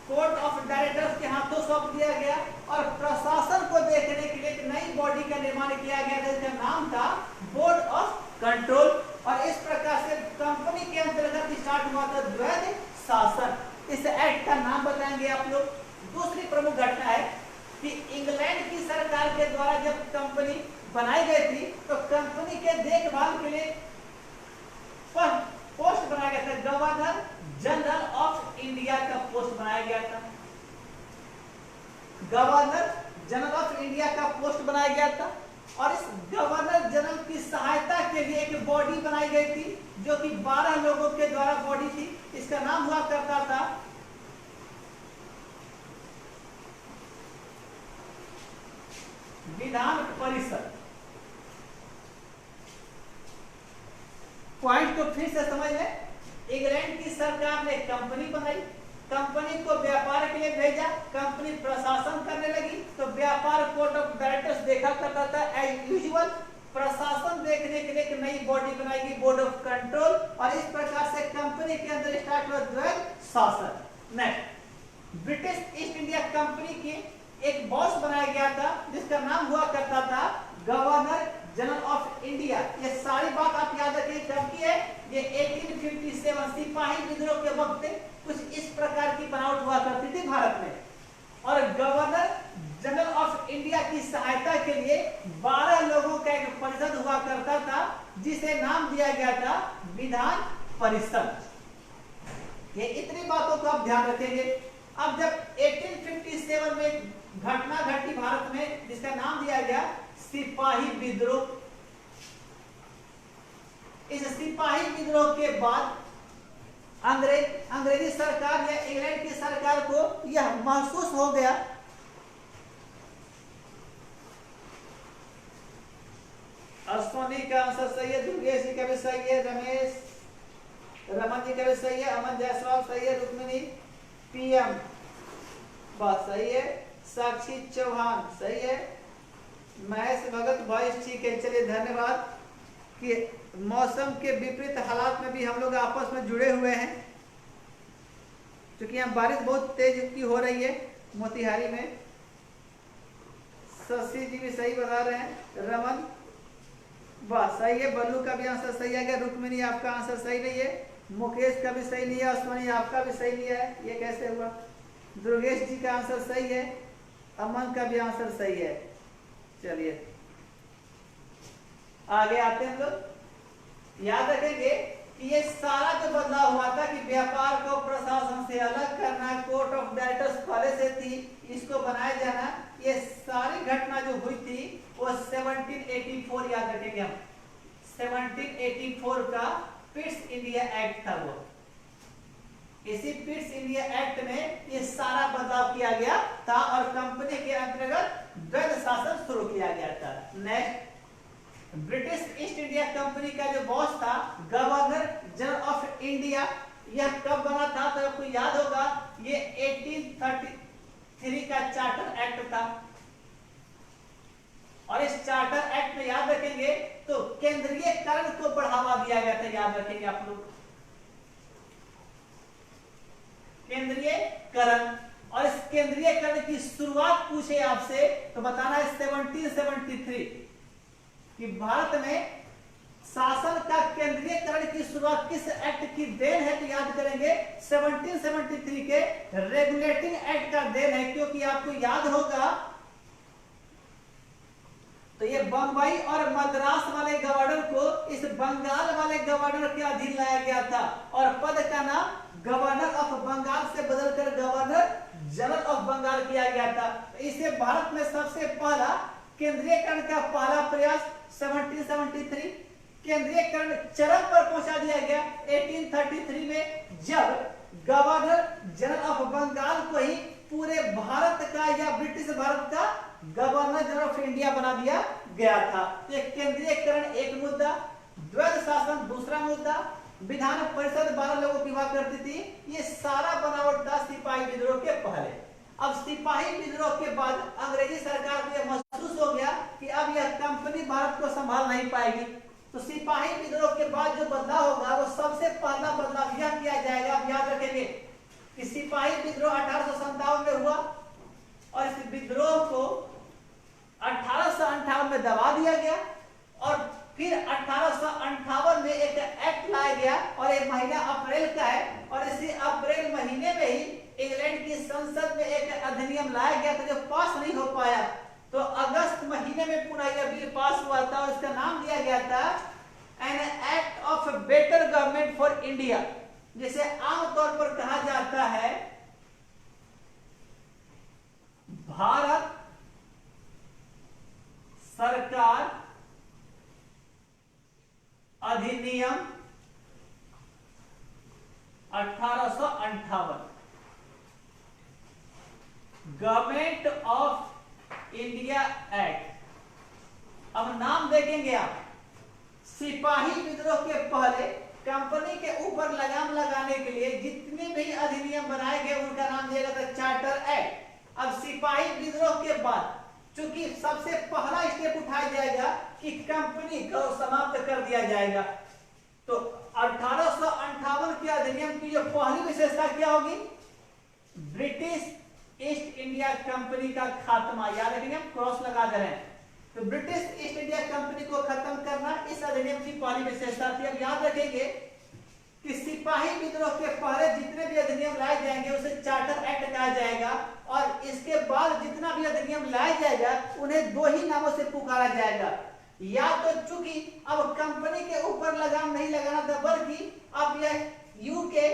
कोर्ट ऑफ डायरेक्टर्स के हाथों सौंप दिया गया, और प्रशासन को देखने के लिए एक नई बॉडी का निर्माण किया गया जिसका नाम था बोर्ड ऑफ कंट्रोल। और इस प्रकार से कंपनी के अंतर्गत स्टार्ट हुआ था द्वैध शासन। इस एक्ट का नाम बताएंगे आप लोग। दूसरी प्रमुख घटना है कि इंग्लैंड की सरकार के द्वारा जब कंपनी बनाई गई थी तो कंपनी के देखभाल के लिए पोस्ट बनाया गया था, गवर्नर जनरल ऑफ इंडिया का पोस्ट बनाया गया था। गवर्नर जनरल ऑफ इंडिया का पोस्ट बनाया गया था, और इस गवर्नर जनरल की सहायता के लिए एक बॉडी बनाई गई थी जो कि 12 लोगों के द्वारा बॉडी थी। इसका नाम हुआ करता था विधान परिषद। पॉइंट को फिर से समझ लें। इंग्लैंड की सरकार ने कंपनी बनाई, कंपनी को व्यापार के लिए भेजा, कंपनी प्रशासन करने लगी तो व्यापार कोर्ट ऑफ डायरेक्टर्स देखा करता था एज यूजुअल। प्रशासन देखने के लिए एक नई बॉडी बनाएगी बोर्ड ऑफ कंट्रोल, और इस प्रकार से कंपनी के अंदर स्टार्ट हुआ द्वैध शासन। Next, British east India company के एक बॉस बनाया गया था जिसका नाम हुआ करता था गवर्नर जनरल ऑफ इंडिया। ये सारी बात आप याद रखिए कब की है, ये 1857 सिपाही विद्रोह के वक्त कुछ इस प्रकार की बनावट हुआ करती थी भारत में। और गवर्नर जनरल ऑफ इंडिया की सहायता के लिए 12 लोगों का एक परिषद हुआ करता था जिसे नाम दिया गया था विधान परिषद। ये इतनी बातों को आप ध्यान रखेंगे। अब जब 1857 में घटना घटी भारत में जिसका नाम दिया गया सिपाही विद्रोह। इस सिपाही विद्रोह के बाद अंग्रेजी सरकार या इंग्लैंड की सरकार को यह महसूस हो गया अश्वनी का आंसर सही है, दुर्गेश जी का भी सही है, रमन जी का भी सही है, अमन जायसवाल सही है, रुक्मिणी पीएम बात सही है, साक्षी चौहान सही है, महेश भगत वॉइस ठीक है। चलिए धन्यवाद कि मौसम के विपरीत हालात में भी हम लोग आपस में जुड़े हुए हैं, क्योंकि यहाँ बारिश बहुत तेज की हो रही है मोतिहारी में। शशि जी भी सही बता रहे हैं, रमन बस सही है, बल्लू का भी आंसर सही है, रुक्मिणी आपका आंसर सही नहीं है, मुकेश का भी सही नहीं है, अश्वनी आपका भी सही नहीं है, ये कैसे हुआ। दुर्गेश जी का आंसर सही है, अमन का भी आंसर सही है। चलिए आगे आते हैं लोग। याद रखेंगे कि ये सारा जो बदलाव हुआ था कि व्यापार को प्रशासन से अलग करना, कोर्ट ऑफ डायरेक्टर्स पहले से थी, इसको बनाया जाना, ये सारी घटना जो हुई थी वो 1784 याद रखेंगे हम। 1784 का पिट्स इंडिया एक्ट था वो। इसी पिट्स इंडिया एक्ट में ये सारा बदलाव किया गया था और कंपनी के अंतर्गत द्वैध शासन शुरू किया गया था। Next, British east India company का जो बॉस था गवर्नर जनरल ऑफ इंडिया, यह कब बना था तो आपको याद होगा, ये 1833 का चार्टर एक्ट था। और इस चार्टर एक्ट में याद रखेंगे तो केंद्रीयकरण को बढ़ावा दिया गया था, याद रखेंगे आप लोग केंद्रीयकरण। और इस केंद्रीयकरण की शुरुआत पूछे आपसे तो बताना है 1773 कि भारत में शासन का केंद्रीयकरण की शुरुआत किस एक्ट की देन है, तो याद करेंगे 1773 के रेगुलेटिंग एक्ट का देन है। क्योंकि आपको याद होगा तो ये बंबई और मद्रास वाले गवर्नर को इस बंगाल वाले गवर्नर के अधीन लाया गया था और पद का नाम गवर्नर ऑफ बंगाल से बदलकर गवर्नर जनरल ऑफ बंगाल किया गया था। इसे भारत में सबसे पहला केंद्रीयकरण का पहला प्रयास 1773 केंद्रीयकरण चरम पर पहुंचा दिया गया 1833 में, जब गवर्नर जनरल ऑफ बंगाल को ही पूरे भारत का या ब्रिटिश भारत का गवर्नर जनरल ऑफ इंडिया बना दिया गया था। तो केंद्रीयकरण एक मुद्दा, द्वैध शासन दूसरा मुद्दा, विधान परिषद 12 लोगों की हुआ करती थी, ये सारा बनावट था सिपाही विद्रोह के पहले। अब सिपाही विद्रोह के बाद अंग्रेजी सरकार को यह महसूस हो गया कि अब यह कंपनी भारत को संभाल नहीं पाएगी। तो सिपाही विद्रोह के बाद जो बदलाव होगा वो सबसे पहला बदलाव यह किया जाएगा, आप याद रखेंगे कि सिपाही विद्रोह 1857 में हुआ और इस विद्रोह को 1858 में दबा दिया गया और फिर 1858 में एक एक्ट लाया गया और ये महीना अप्रैल का है और इसी अप्रैल महीने में ही इंग्लैंड की संसद में एक अधिनियम लाया गया था जो पास नहीं हो पाया। तो अगस्त महीने में पुनः यह बिल पास हुआ था और इसका नाम दिया गया था an act of better government for India, जिसे आमतौर पर कहा जाता है भारत सरकार अधिनियम 1858, गवर्नमेंट ऑफ इंडिया एक्ट। अब नाम देखेंगे आप, सिपाही विद्रोह के पहले कंपनी के ऊपर लगाम लगाने के लिए जितने भी अधिनियम बनाए गए उनका नाम दिया गया था चार्टर एक्ट। अब सिपाही विद्रोह के बाद चूंकि सबसे पहला स्टेप उठाया जाएगा कि कंपनी को समाप्त कर दिया जाएगा, तो 1858 के अधिनियम की जो पहली विशेषता क्या होगी, ब्रिटिश ईस्ट इंडिया कंपनी का खात्मा। याद रखेंगे, हम क्रॉस लगा दे रहे हैं, तो ब्रिटिश ईस्ट इंडिया कंपनी को खत्म करना इस अधिनियम की पहली विशेषता थी। अब याद रखेंगे कि सिपाही विद्रोह के पहले जितने भी अधिनियम लाए जाएंगे उसे चार्टर एक्ट कहा जाएगा और इसके बाद जितना भी अधिनियम लाया जाएगा उन्हें दो ही नामों से पुकारा जाएगा, या तो चूंकि अब कंपनी के ऊपर लगाम नहीं लगाना था बल्कि अब यह यूके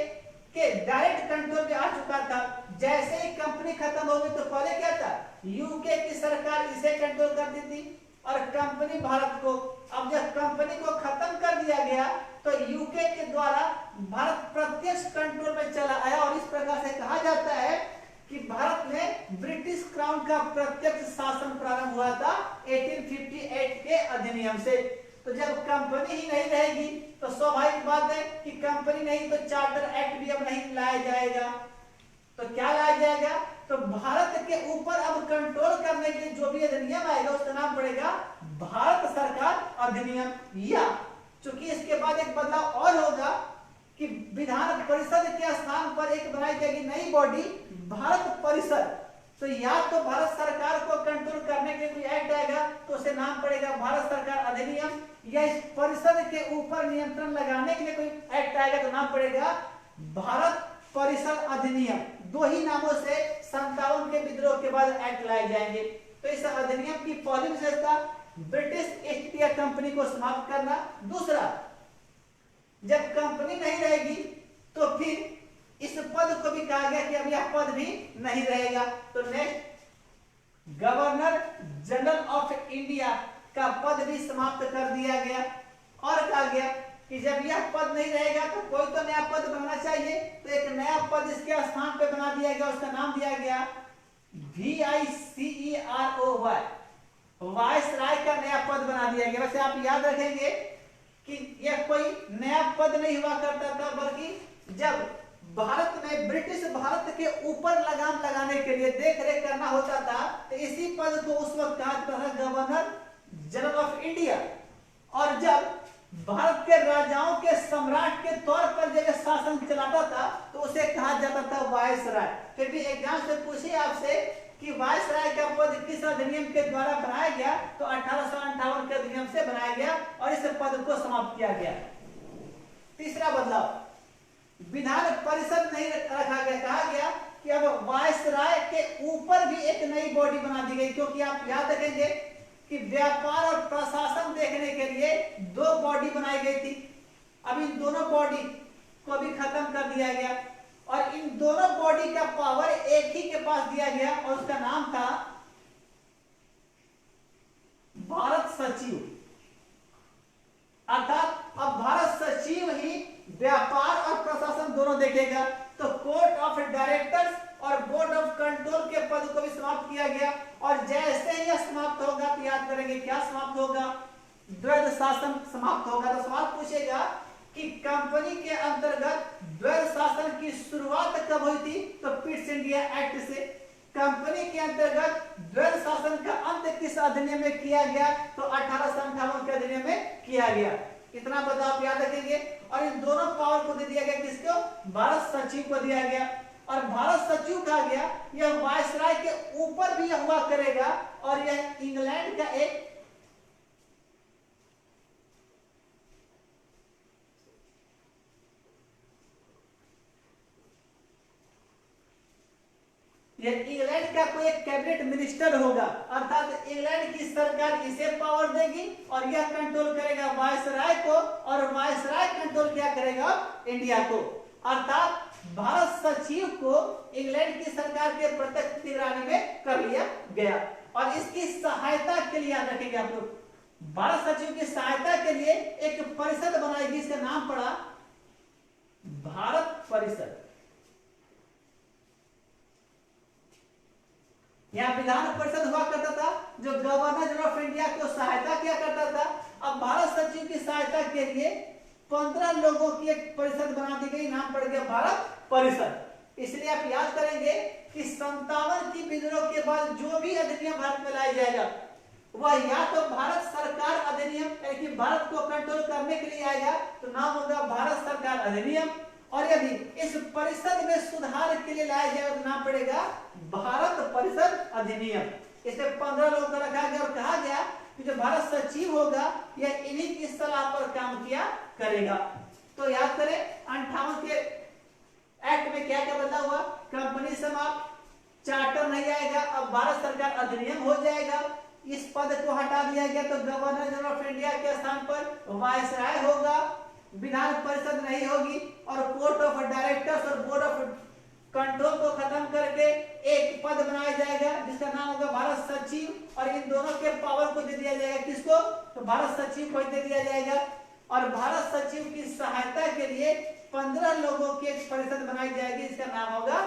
के डायरेक्ट कंट्रोल में आ चुका था। जैसे ही कंपनी खत्म हो गई तो पहले क्या था, यूके की सरकार इसे कंट्रोल करती थी और कंपनी भारत को। अब जब कंपनी को खत्म कर दिया गया तो यूके के द्वारा भारत प्रत्यक्ष कंट्रोल में चला आया और इस प्रकार से कहा जाता है कि भारत में ब्रिटिश क्राउन का प्रत्यक्ष शासन प्रारंभ हुआ था 1858 के अधिनियम से। तो जब कंपनी ही नहीं रहेगी तो स्वाभाविक बात है कि कंपनी नहीं तो चार्टर एक्ट भी अब नहीं लाया जाएगा। तो क्या लाया जाएगा, तो भारत के ऊपर अब कंट्रोल करने के लिए जो भी अधिनियम आएगा उसका नाम पड़ेगा भारत सरकार अधिनियम। या चूंकि इसके बाद एक बदलाव और होगा कि विधान परिषद के स्थान पर एक बनाई जाएगी नई बॉडी भारत परिषद। तो या तो भारत सरकार को कंट्रोल करने के लिए कोई एक्ट आएगा तो उसे नाम पड़ेगा भारत सरकार अधिनियम, या इस परिषद के ऊपर नियंत्रण लगाने के लिए कोई एक्ट आएगा तो नाम पड़ेगा भारत परिषद अधिनियम। दो ही नामों से 57 के विद्रोह के बाद एक्ट लाए जाएंगे। तो इस अधिनियम की पहली विशेषता ब्रिटिश ईस्ट इंडिया कंपनी को समाप्त करना। दूसरा, जब कंपनी नहीं रहेगी तो फिर इस पद को भी कहा गया कि अब यह पद भी नहीं रहेगा। तो next, governor general of India का पद भी समाप्त कर दिया गया और कहा गया कि जब यह पद नहीं रहेगा तो कोई तो नया पद बनना चाहिए, तो एक नया पद इसके स्थान पे बना दिया गया, उसका नाम दिया गया VICEROY, वायसराय का नया पद बना दिया गया। वैसे आप याद रखेंगे कि यह कोई नया पद नहीं हुआ करता था, बल्कि जब भारत में ब्रिटिश भारत के ऊपर लगाम लगाने के लिए देख रेख करना होता था तो इसी पद को उस वक्त कहा जाता था गवर्नर जनरल ऑफ इंडिया। और जब भारत के राजाओं के सम्राट के तौर पर जब शासन चलाता था तो उसे कहा जाता था वायसराय। फिर भी एग्जाम से पूछिए आपसे कि वायसराय का पद किस अधिनियम के द्वारा बनाया गया, तो 1858 के अधिनियम से बनाया गया और इस पद को समाप्त किया गया। तीसरा बदलाव, विधान परिषद नहीं रखा गया, कहा गया कि अब वायसराय के ऊपर भी एक नई बॉडी बना दी गई, क्योंकि आप याद रखेंगे कि व्यापार और प्रशासन देखने के लिए दो बॉडी बनाई गई थी। अब इन दोनों बॉडी को भी खत्म कर दिया गया और इन दोनों बॉडी का पावर एक ही के पास दिया गया और उसका नाम था भारत सचिव। अर्थात अब भारत सचिव ही व्यापार और प्रशासन दोनों देखेगा। तो कोर्ट ऑफ डायरेक्टर्स और बोर्ड ऑफ कंट्रोल के पद को भी समाप्त किया गया और जैसे ही यह समाप्त होगा तो याद करेंगे क्या समाप्त होगा, द्वैध शासन समाप्त होगा। तो सवाल पूछेगा कि कंपनी के अंतर्गत द्वैध शासन की शुरुआत कब हुई थी, तो पिट्स इंडिया एक्ट से। कंपनी के अंतर्गत द्वैध शासन का अंत किस अधिनियम में किया गया, तो 1858 के अधिनियम में किया गया। इतना बदलाव आप याद रखेंगे। और इन दोनों पावर को दे दिया गया किसको, भारत सचिव को दिया गया। और भारत सचिव कहा गया यह वायसराय के ऊपर भी यह हुआ करेगा और यह इंग्लैंड का एक इंग्लैंड का कोई एक कैबिनेट मिनिस्टर होगा। अर्थात इंग्लैंड की सरकार इसे पावर देगी और यह कंट्रोल करेगा वायसराय को और वायसराय कंट्रोल क्या करेगा, इंडिया को। अर्थात भारत सचिव को इंग्लैंड की सरकार के प्रत्यक्ष निगरानी में कर लिया गया। और इसकी सहायता के लिए याद रखेंगे आप लोग, भारत सचिव की सहायता के लिए एक परिषद बनाएगी, इसका नाम पड़ा भारत परिषद। यहाँ विधान परिषद हुआ करता था जो गवर्नर जनरल ऑफ इंडिया को सहायता किया करता था। अब भारत सचिव की सहायता के लिए 15 लोगों की एक परिषद बना दी गई, नाम पड़ गया भारत परिषद। इसलिए आप याद करेंगे कि 57 की विद्रोह के बाद जो भी अधिनियम भारत में लाया जाएगा वह या तो भारत सरकार अधिनियम यानी कि भारत को कंट्रोल करने के लिए आएगा तो नाम होगा भारत सरकार अधिनियम, और यदि इस परिषद में सुधार के लिए लाया जाए तो नाम पड़ेगा भारत परिषद अधिनियम। इसे 15 लोगों का रखा गया और कहा गया कि जो भारत सचिव होगा यह इन्हीं की सलाह पर काम किया करेगा। तो याद करें 58 के एक्ट में क्या क्या बदला हुआ, कंपनी समाप्त, चार्टर नहीं आएगा, अब भारत सरकार अधिनियम हो जाएगा, इस पद को हटा दिया गया तो गवर्नर जनरल ऑफ इंडिया के स्थान पर वायसराय होगा, विधान परिषद नहीं होगी और कोर्ट ऑफ डायरेक्टर्स और बोर्ड ऑफ कंट्रोल को खत्म करके एक पद बनाया जाएगा जिसका नाम होगा भारत सचिव। और इन दोनों के पावर को दे दिया जाएगा किसको, तो भारत सचिव को दे दिया जाएगा। और भारत सचिव की सहायता के लिए 15 लोगों की एक परिषद बनाई जाएगी, इसका नाम होगा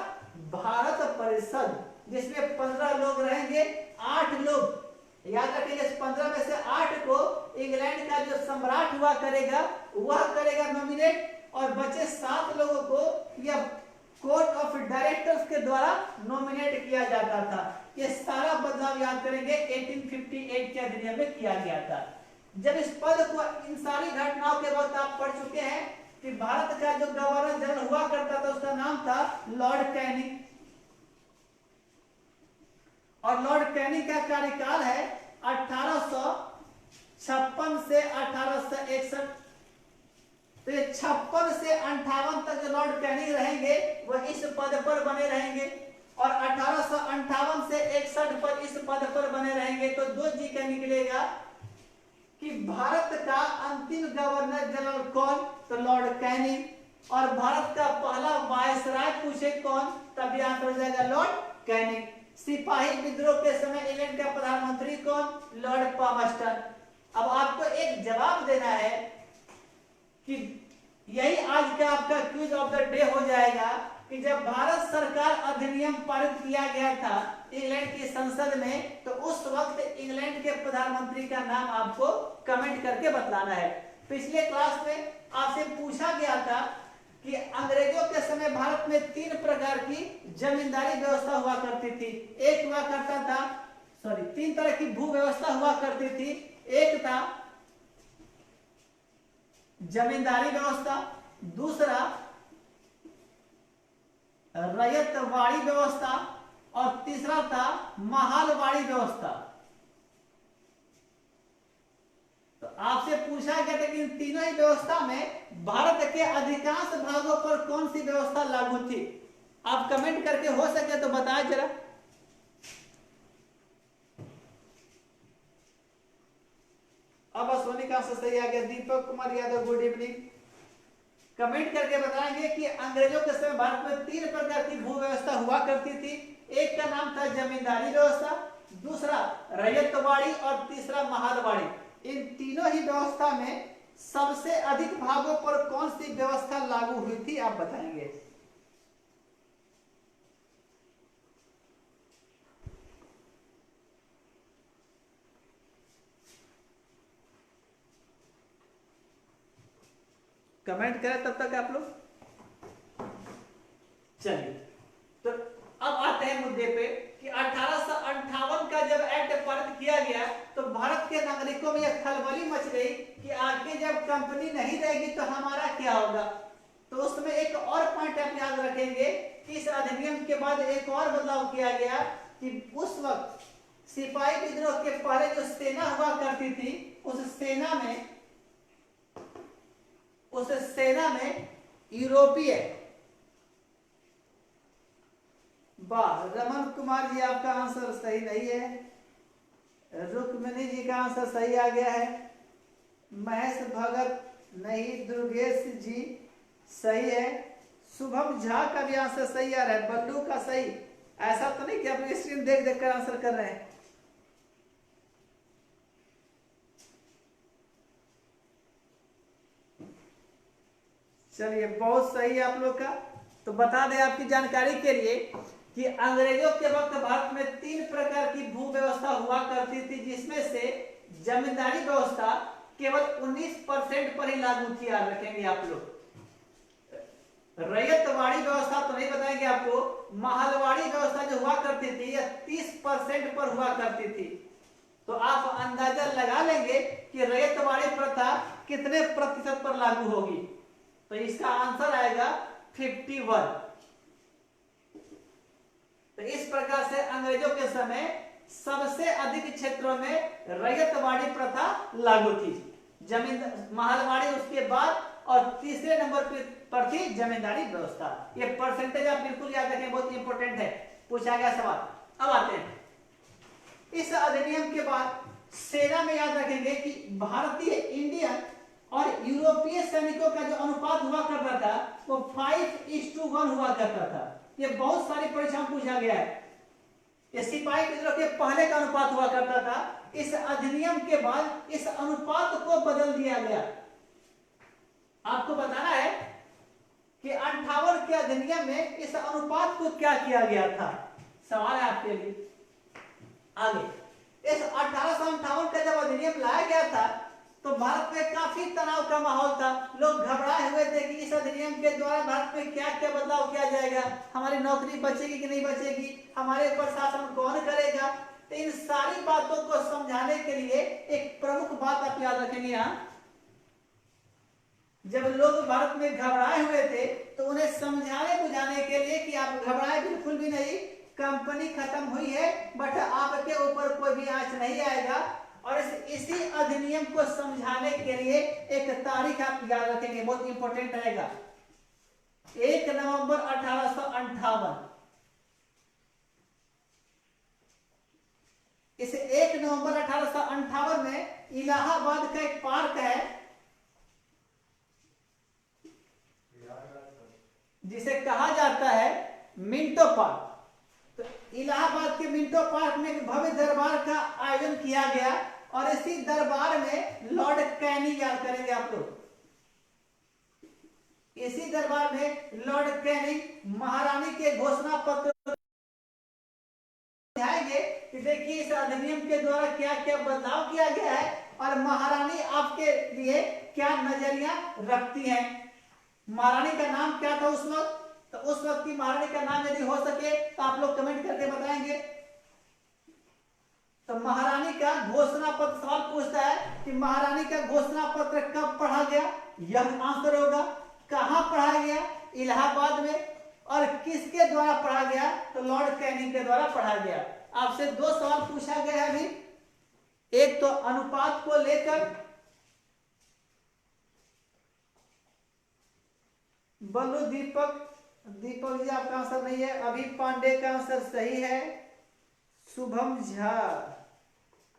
भारत परिषद, जिसमें 15 लोग रहेंगे। 8 लोग याद रखेंगे, इस 15 में से 8 को इंग्लैंड का जो सम्राट हुआ करेगा वह करेगा नॉमिनेट और बचे 7 लोगों को यह कोर्ट ऑफ डायरेक्टर्स के द्वारा नॉमिनेट किया जाता था। ये सारा बदलाव याद करेंगे 1858 के अधिनियम में किया गया था। जब इस पद को इन सारी घटनाओं के वक्त आप पढ़ चुके हैं कि भारत का जो गवर्नर जनरल हुआ करता था उसका नाम था लॉर्ड कैनिंग, और लॉर्ड कैनिंग का कार्यकाल है 1856 से 1861। तो ये 56 से 58 तक जो लॉर्ड कैनिंग रहेंगे वह इस पद पर बने रहेंगे और 1858 से 61 पर इस पद पर बने रहेंगे। तो 2 जी का निकलेगा कि भारत का अंतिम गवर्नर जनरल कौन, तो लॉर्ड कैनिंग, और भारत का पहला वायसराय पूछे कौन, तब आंसर हो जाएगा लॉर्ड कैनिंग। सिपाही विद्रोह के समय इंग्लैंड का प्रधानमंत्री कौन, लॉर्ड पामस्टन। अब आपको एक जवाब देना है कि यही आज का आपका क्विज ऑफ द डे हो जाएगा कि जब भारत सरकार अधिनियम पारित किया गया था इंग्लैंड की संसद में तो उस वक्त इंग्लैंड के प्रधानमंत्री का नाम आपको कमेंट करके बतलाना है। पिछले क्लास में आपसे पूछा गया था कि अंग्रेजों के समय भारत में 3 प्रकार की जमींदारी व्यवस्था हुआ करती थी। एक हुआ करता था 3 तरह की भू व्यवस्था हुआ करती थी। एक था जमींदारी व्यवस्था, दूसरा रैयतवाड़ी व्यवस्था और तीसरा था महालवाड़ी व्यवस्था। तो आपसे पूछा गया था कि इन तीनों ही व्यवस्था में भारत के अधिकांश भागों पर कौन सी व्यवस्था लागू थी। आप कमेंट करके हो सके तो बताएं जरा। का आंसर सही आ गया। Deepak Kumar Yadav, good evening. Comment करके बताएंगे कि अंग्रेजों के समय भारत में 3 प्रकार की भू व्यवस्था हुआ करती थी। एक का नाम था जमींदारी व्यवस्था, दूसरा रैयतवाड़ी और तीसरा महालवाड़ी। इन तीनों ही व्यवस्था में सबसे अधिक भागों पर कौन सी व्यवस्था लागू हुई थी, आप बताएंगे। कमेंट करें तब तक आप लोग। चलिए, तो अब आते हैं मुद्दे पे कि 1858 का जब एक्ट पारित किया गया तो भारत के नागरिकों में यह खलबली मच गई कि आगे जब कंपनी नहीं रहेगी तो हमारा क्या होगा। तो उसमें एक और पॉइंट आप याद रखेंगे कि इस अधिनियम के बाद एक और बदलाव किया गया कि उस वक्त सिपाही विद्रोह के पहले जो सेना हुआ करती थी उस सेना में यूरोपीय, वाह रमन कुमार जी आपका आंसर सही नहीं है, रुक्मिणी जी का आंसर सही आ गया है, महेश भगत नहीं, दुर्गेश जी सही है, शुभम झा का भी आंसर सही आ रहा है, बल्लू का सही। ऐसा तो नहीं कि आप स्क्रीन देख देख कर आंसर कर रहे हैं। चलिए बहुत सही है आप लोग का। तो बता दें आपकी जानकारी के लिए कि अंग्रेजों के वक्त भारत में 3 प्रकार की भू व्यवस्था हुआ करती थी, जिसमें से जमींदारी व्यवस्था केवल 19% पर ही लागू थी। याद रखेंगे आप लोग। रैयतवाड़ी व्यवस्था तो नहीं बताएंगे आपको, महलवाड़ी व्यवस्था जो हुआ करती थी यह 30% पर हुआ करती थी। तो आप अंदाजा लगा लेंगे कि रैयतवाड़ी प्रथा कितने प्रतिशत पर लागू होगी। तो इसका आंसर आएगा 51। तो इस प्रकार से अंग्रेजों के समय सबसे अधिक क्षेत्रों में रैयतवाड़ी प्रथा लागू थी, जमीन महलवाड़ी उसके बाद, और तीसरे नंबर पर थी जमींदारी व्यवस्था। ये परसेंटेज आप बिल्कुल याद रखें, बहुत इंपॉर्टेंट है, पूछा गया सवाल। अब आते हैं इस अधिनियम के बाद सेना में याद रखेंगे कि भारतीय, इंडियन और यूरोपीय सैनिकों का जो अनुपात हुआ करता था वो 5:1 हुआ करता था। ये बहुत सारी परीक्षाओं में पूछा गया है। ये सिपाही विद्रोह के पहले का अनुपात हुआ करता था, इस अधिनियम के बाद इस अनुपात को बदल दिया गया। आपको बताना है कि 58 के अधिनियम में इस अनुपात को क्या किया गया था। सवाल है आपके लिए आगे। इस 1858 का जब अधिनियम लाया गया था तो भारत में काफी तनाव का माहौल था। लोग घबराए हुए थे कि इस अधिनियम के द्वारा भारत में क्या क्या बदलाव किया जाएगा, हमारी नौकरी बचेगी कि नहीं बचेगी, हमारे प्रशासन कौन करेगा। तो इन सारी बातों को समझाने के लिए एक प्रमुख बात आप याद रखेंगे। यहाँ जब लोग भारत में घबराए हुए थे तो उन्हें समझाने बुझाने के लिए कि आप घबराए बिल्कुल भी नहीं, कंपनी खत्म हुई है बट आपके ऊपर कोई भी आंच नहीं आएगा। और इसी अधिनियम को समझाने के लिए एक तारीख आप याद रखेंगे, बहुत इंपॉर्टेंट रहेगा, 1 नवंबर 1858। इस 1 नवंबर 1858 में इलाहाबाद का एक पार्क है जिसे कहा जाता है मिंटो पार्क। तो इलाहाबाद के मिंटो पार्क में एक भव्य दरबार का आयोजन किया गया और इसी दरबार में लॉर्ड कैनिंग, याद करेंगे आप लोग, इसी दरबार में लॉर्ड कैनिंग महारानी के घोषणा पत्र दिखाएंगे कि देखिए इस अधिनियम के द्वारा क्या क्या बदलाव किया गया है और महारानी आपके लिए क्या नजरिया रखती हैं। महारानी का नाम क्या था उस वक्त, तो उस वक्त की महारानी का नाम यदि हो सके तो आप लोग कमेंट करके बताएंगे। तो महारानी का घोषणा पत्र, सवाल पूछता है कि महारानी का घोषणा पत्र कब पढ़ा गया, यह आंसर होगा। कहां पढ़ा गया, इलाहाबाद में, और किसके द्वारा पढ़ा गया, तो लॉर्ड कैनिंग के द्वारा पढ़ा गया। आपसे 2 सवाल पूछा गया है अभी, एक तो अनुपात को लेकर, बल्लू दीपक जी आपका आंसर नहीं है, अभी पांडे का आंसर सही है, शुभम झा,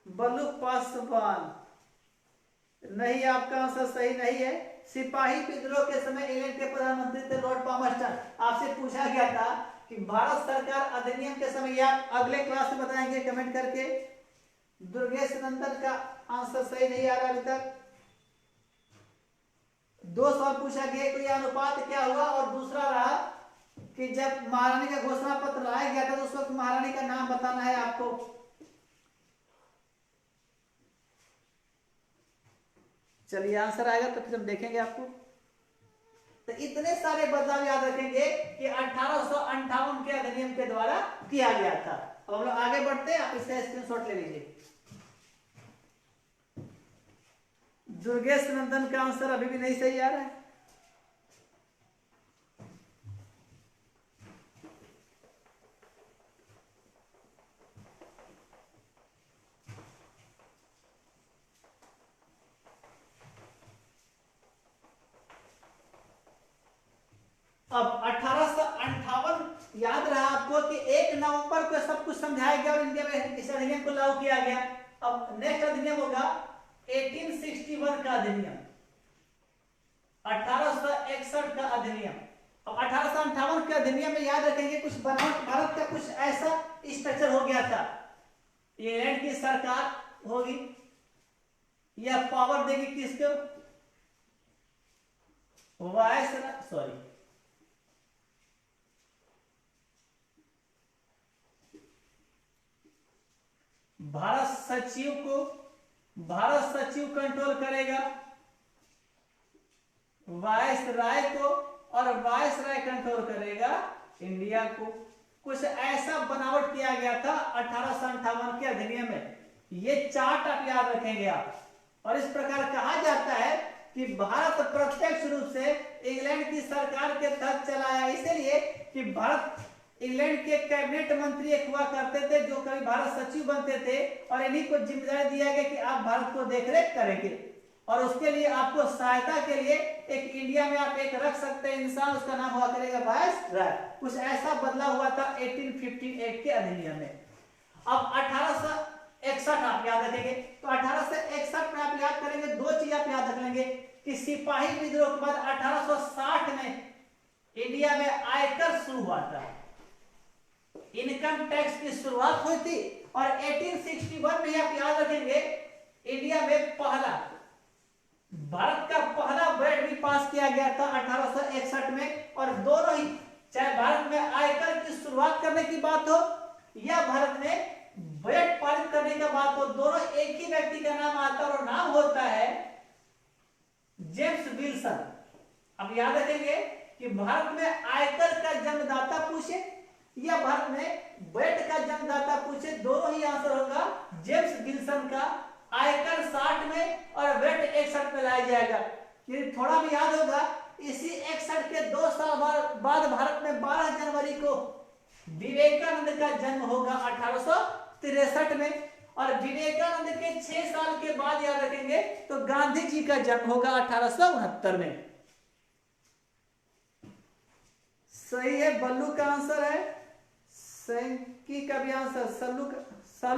बल्लू पासवान, नहीं, आपका आंसर सही नहीं है। सिपाही विद्रोह के समय इंग्लैंड के प्रधानमंत्री थे लॉर्ड पामस्टन। आपसे पूछा गया था कि भारत सरकार अधिनियम के समय, आप अगले क्लास में बताएंगे कमेंट करके। दुर्गेश नंदन का आंसर सही नहीं आ रहा अभी तक। 2 सवाल पूछा गया, तो यह अनुपात क्या हुआ, और दूसरा रहा कि जब महारानी का घोषणा पत्र लाया गया था तो उस वक्त महारानी का नाम बताना है आपको। चलिए आंसर आएगा तो फिर हम देखेंगे आपको। तो इतने सारे बदलाव याद रखेंगे कि 1858 के अधिनियम के द्वारा किया गया था। अब हम लोग आगे बढ़ते हैं, आप इसका स्क्रीनशॉट ले लीजिए। दुर्गेश नंदन का आंसर अभी भी नहीं सही आ रहा है। अब 1858 याद रहा आपको कि 1 नवंबर को सब कुछ समझाया गया और इंडिया में इस अधिनियम को लागू किया गया। अब नेक्स्ट अधिनियम होगा 1861 का अधिनियम, 1861 का अधिनियम। अब 1858 के अधिनियम में याद रखेंगे कुछ बनावट, भारत का कुछ ऐसा स्ट्रक्चर हो गया था। इंग्लैंड की सरकार होगी, यह पावर देगी किसको, भारत सचिव कंट्रोल करेगा वाइस राय को, और वाइस राय कंट्रोल करेगा इंडिया को। कुछ ऐसा बनावट किया गया था 1858 के अधिनियम में। ये चार्ट आप याद रखेंगे आप। और इस प्रकार कहा जाता है कि भारत प्रत्यक्ष रूप से इंग्लैंड की सरकार के तहत चलाया, इसलिए कि भारत इंग्लैंड के कैबिनेट मंत्री एक हुआ करते थे जो कभी भारत सचिव बनते थे, और इन्हीं को जिम्मेदारी दिया गया कि आप भारत को देखरेख करेंगे, और उसके लिए आपको सहायता के लिए एक इंडिया में आप एक रख सकते हैं इंसान, उसका नाम हुआ करेगा वाइस राय। कुछ ऐसा बदलाव हुआ था 1858 के अधिनियम में। अब 1861 आप याद रखेंगे, तो 1861 में आप याद करेंगे 2 चीज आप याद रख लेंगे कि सिपाही विद्रोह के बाद 1860 में इंडिया में आयकर शुरू हुआ था, इनकम टैक्स की शुरुआत हुई थी। और 1861 में आप याद रखेंगे इंडिया में भारत का पहला बजट भी पास किया गया था 1861 में। और दोनों ही, चाहे भारत में आयकर की शुरुआत करने की बात हो या भारत में बजट पारित करने की बात हो, दोनों एक ही व्यक्ति का नाम आता है और नाम होता है जेम्स विल्सन। अब याद रखेंगे कि भारत में आयकर का जन्मदाता पूछे या भारत में बजट का जन्मदाता पूछे, दोनों ही आंसर होगा जेम्स विल्सन का। आयकर 60 में और बजट 61 में लाया जाएगा। ये थोड़ा भी याद होगा, इसी 61 के 2 साल बाद भारत में 12 जनवरी को विवेकानंद का जन्म होगा 1863 में, और विवेकानंद के 6 साल के बाद याद रखेंगे तो गांधी जी का जन्म होगा 1869 में। सही है, बल्लू का आंसर है, सैंकी का भी आंसर, सालू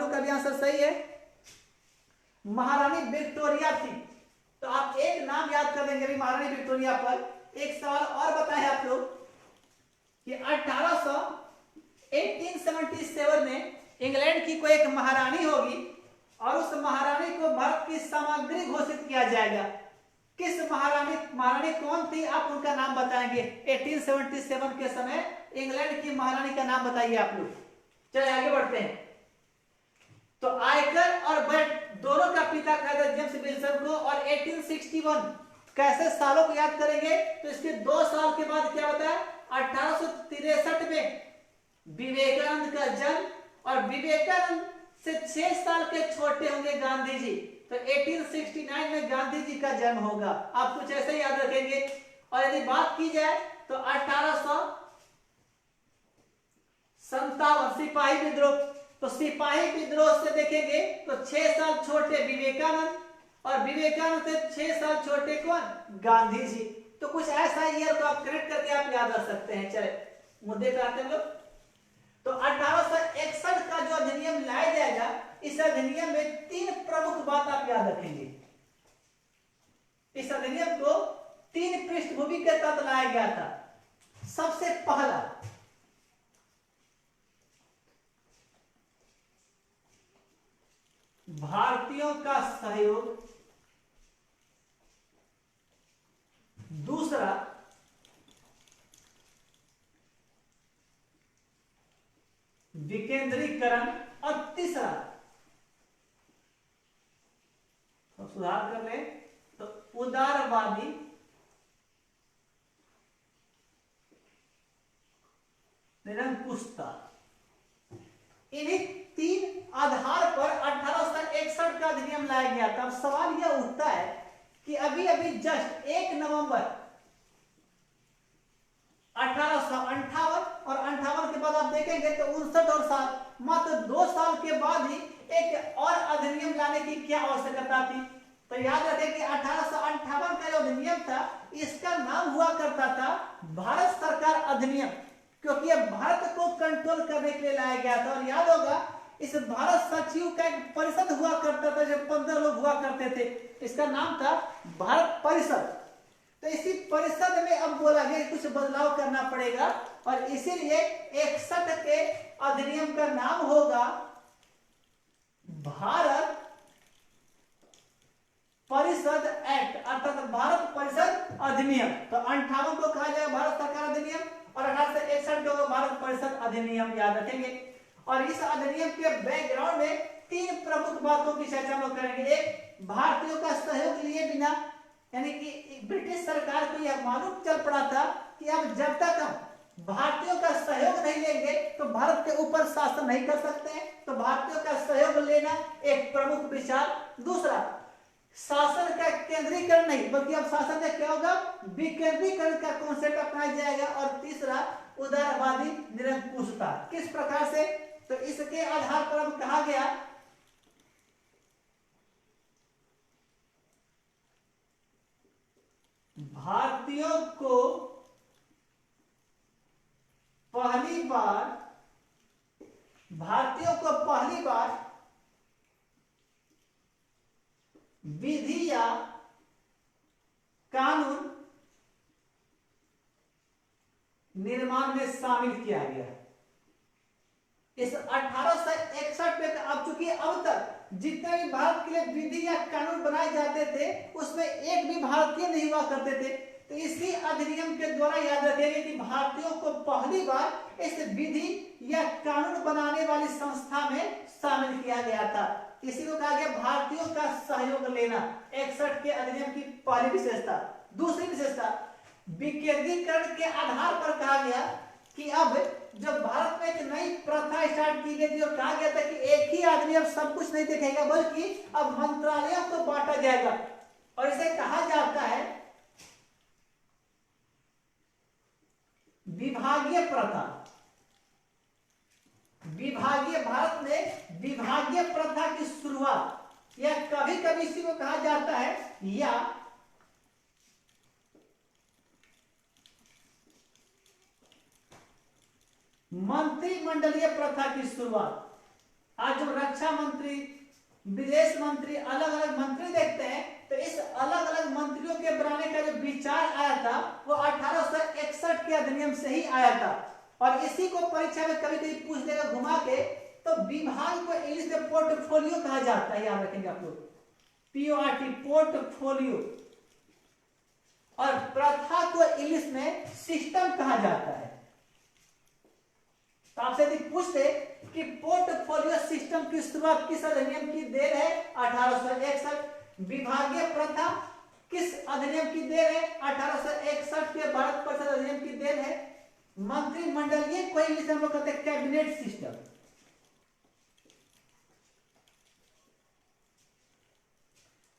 का भी आंसर सही है। महारानी विक्टोरिया थी, तो आप एक नाम याद कर लेंगे महारानी विक्टोरिया पर। एक सवाल और बताएं आप लोग कि 1877 में इंग्लैंड की कोई एक महारानी होगी और उस महारानी को भारत की सामग्री घोषित किया जाएगा। किस महारानी कौन थी, आप उनका नाम बताएंगे। 1877 के समय इंग्लैंड की महारानी का नाम बताइए आप लोग। चलिए आगे बढ़ते हैं। तो आयकर और बजट दोनों का पिता कहा था जेम्स विल्सन को। और 1861 कैसे सालों को याद करेंगे, तो इसके 2 साल के बाद क्या होता है 1863 में विवेकानंद का जन्म, और विवेकानंद से 6 साल के छोटे होंगे गांधी जी, तो 1869 में गांधी जी का जन्म होगा। आप कुछ ऐसे याद रखेंगे। और यदि बात की जाए तो 1857 सिपाही विद्रोह, तो सिपाही विद्रोह से देखेंगे तो 6 साल छोटे विवेकानंद, और विवेकानंद से 6 साल छोटे कौन, गांधी जी। तो कुछ ऐसा ईयर को आप करेक्ट करके आप याद रख सकते हैं। चले मुद्दे पे आते हैं लोग। तो 1861 का जो अधिनियम लाया जाएगा, इस अधिनियम में 3 प्रमुख बात आप याद रखेंगे। इस अधिनियम को 3 पृष्ठभूमि के तहत लाया गया था। सबसे पहला भारतीयों का सहयोग, दूसरा विकेंद्रीकरण और तीसरा, तो सुधार कर ले तो उदारवादी निरंकुशता। इन्हीं 3 आधार पर 1861 का अधिनियम लाया गया था। अब सवाल यह उठता है कि अभी अभी जस्ट 1 नवंबर 1858 और 58 के बाद आप देखेंगे तो 59 और साल, मात्र 2 साल के बाद ही एक और अधिनियम लाने की क्या आवश्यकता थी। तो याद रखें कि 1858 का जो अधिनियम था इसका नाम हुआ करता था भारत सरकार अधिनियम, क्योंकि यह भारत को कंट्रोल करने के लिए लाया गया था। और याद होगा इस भारत सचिव का एक परिषद हुआ करता था, जो 15 लोग हुआ करते थे, इसका नाम था भारत परिषद। तो इसी परिषद में अब बोला गया कुछ बदलाव करना पड़ेगा और इसीलिए 61 के अधिनियम का नाम होगा भारत परिषद एक्ट, अर्थात भारत परिषद अधिनियम। तो 58 को कहा जाएगा भारत सरकार अधिनियम और 1861 को भारत परिषद अधिनियम, याद रखेंगे। और इस अधिनियम के बैकग्राउंड में 3 प्रमुख बातों की चर्चा हम लोग करेंगे। एक, भारतीयों का सहयोग लिए बिना, यानी कि ब्रिटिश सरकार को यह मालूम चल पड़ा था कि अब जब तक हम भारतीयों का सहयोग नहीं लेंगे तो भारत के ऊपर शासन नहीं कर सकते हैं, तो भारतीयों का सहयोग लेना एक प्रमुख विचार। दूसरा, शासन का केंद्रीकरण नहीं बल्कि अब शासन का क्या होगा, विकेंद्रीकरण का कॉन्सेप्ट अपनाया जाएगा। और तीसरा, उदारवादी निरंकुशता। किस प्रकार से, तो इसके आधार पर अब कहा गया भारतीयों को पहली बार विधि या कानून निर्माण में शामिल किया गया। इस 1861 में अब चूंकि अब तक जितने भी भारत के लिए विधि या कानून बनाए जाते थे उसमें एक भी भारतीय नहीं हुआ करते थे, तो इसी अधिनियम के द्वारा याद रखेंगे कि भारतीयों को पहली बार इस विधि या कानून बनाने वाली संस्था में शामिल किया गया था। इसी को कहा गया भारतीयों का सहयोग लेना, 61 के अधिनियम की पहली विशेषता। दूसरी विशेषता, विकेंद्रीकरण के आधार पर कहा गया कि अब जब भारत में एक नई प्रथा स्टार्ट की गई थी और कहा गया था कि एक ही आदमी अब सब कुछ नहीं देखेगा बल्कि अब मंत्रालयों को बांटा जाएगा, और इसे कहा जाता है विभागीय प्रथा। भारत में विभागीय प्रथा की शुरुआत, या कभी कभी इसी को कहा जाता है या मंत्रिमंडलीय प्रथा की शुरुआत। आज जो रक्षा मंत्री, विदेश मंत्री, अलग अलग मंत्री देखते हैं, तो इस अलग अलग मंत्रियों के बनाने का जो विचार आया था वो 1861 के अधिनियम से ही आया था। और इसी को परीक्षा में कभी कभी पूछ देगा घुमा के, तो विभाग को इंग्लिश में पोर्टफोलियो कहा जाता है, याद रखेंगे आप लोग, PORT, पोर्टफोलियो। और प्रथा को इंग्लिश में सिस्टम कहा जाता है। तो आपसे यदि पूछते कि पोर्टफोलियो सिस्टम की शुरुआत किस अधिनियम की देन है, 1861। विभागीय प्रथा किस अधिनियम की देन है, 1861 के भारत परिषद अधिनियम की देन है। मंत्रिमंडलीय को इंग्लिश में हम लोग कहते हैं कैबिनेट सिस्टम।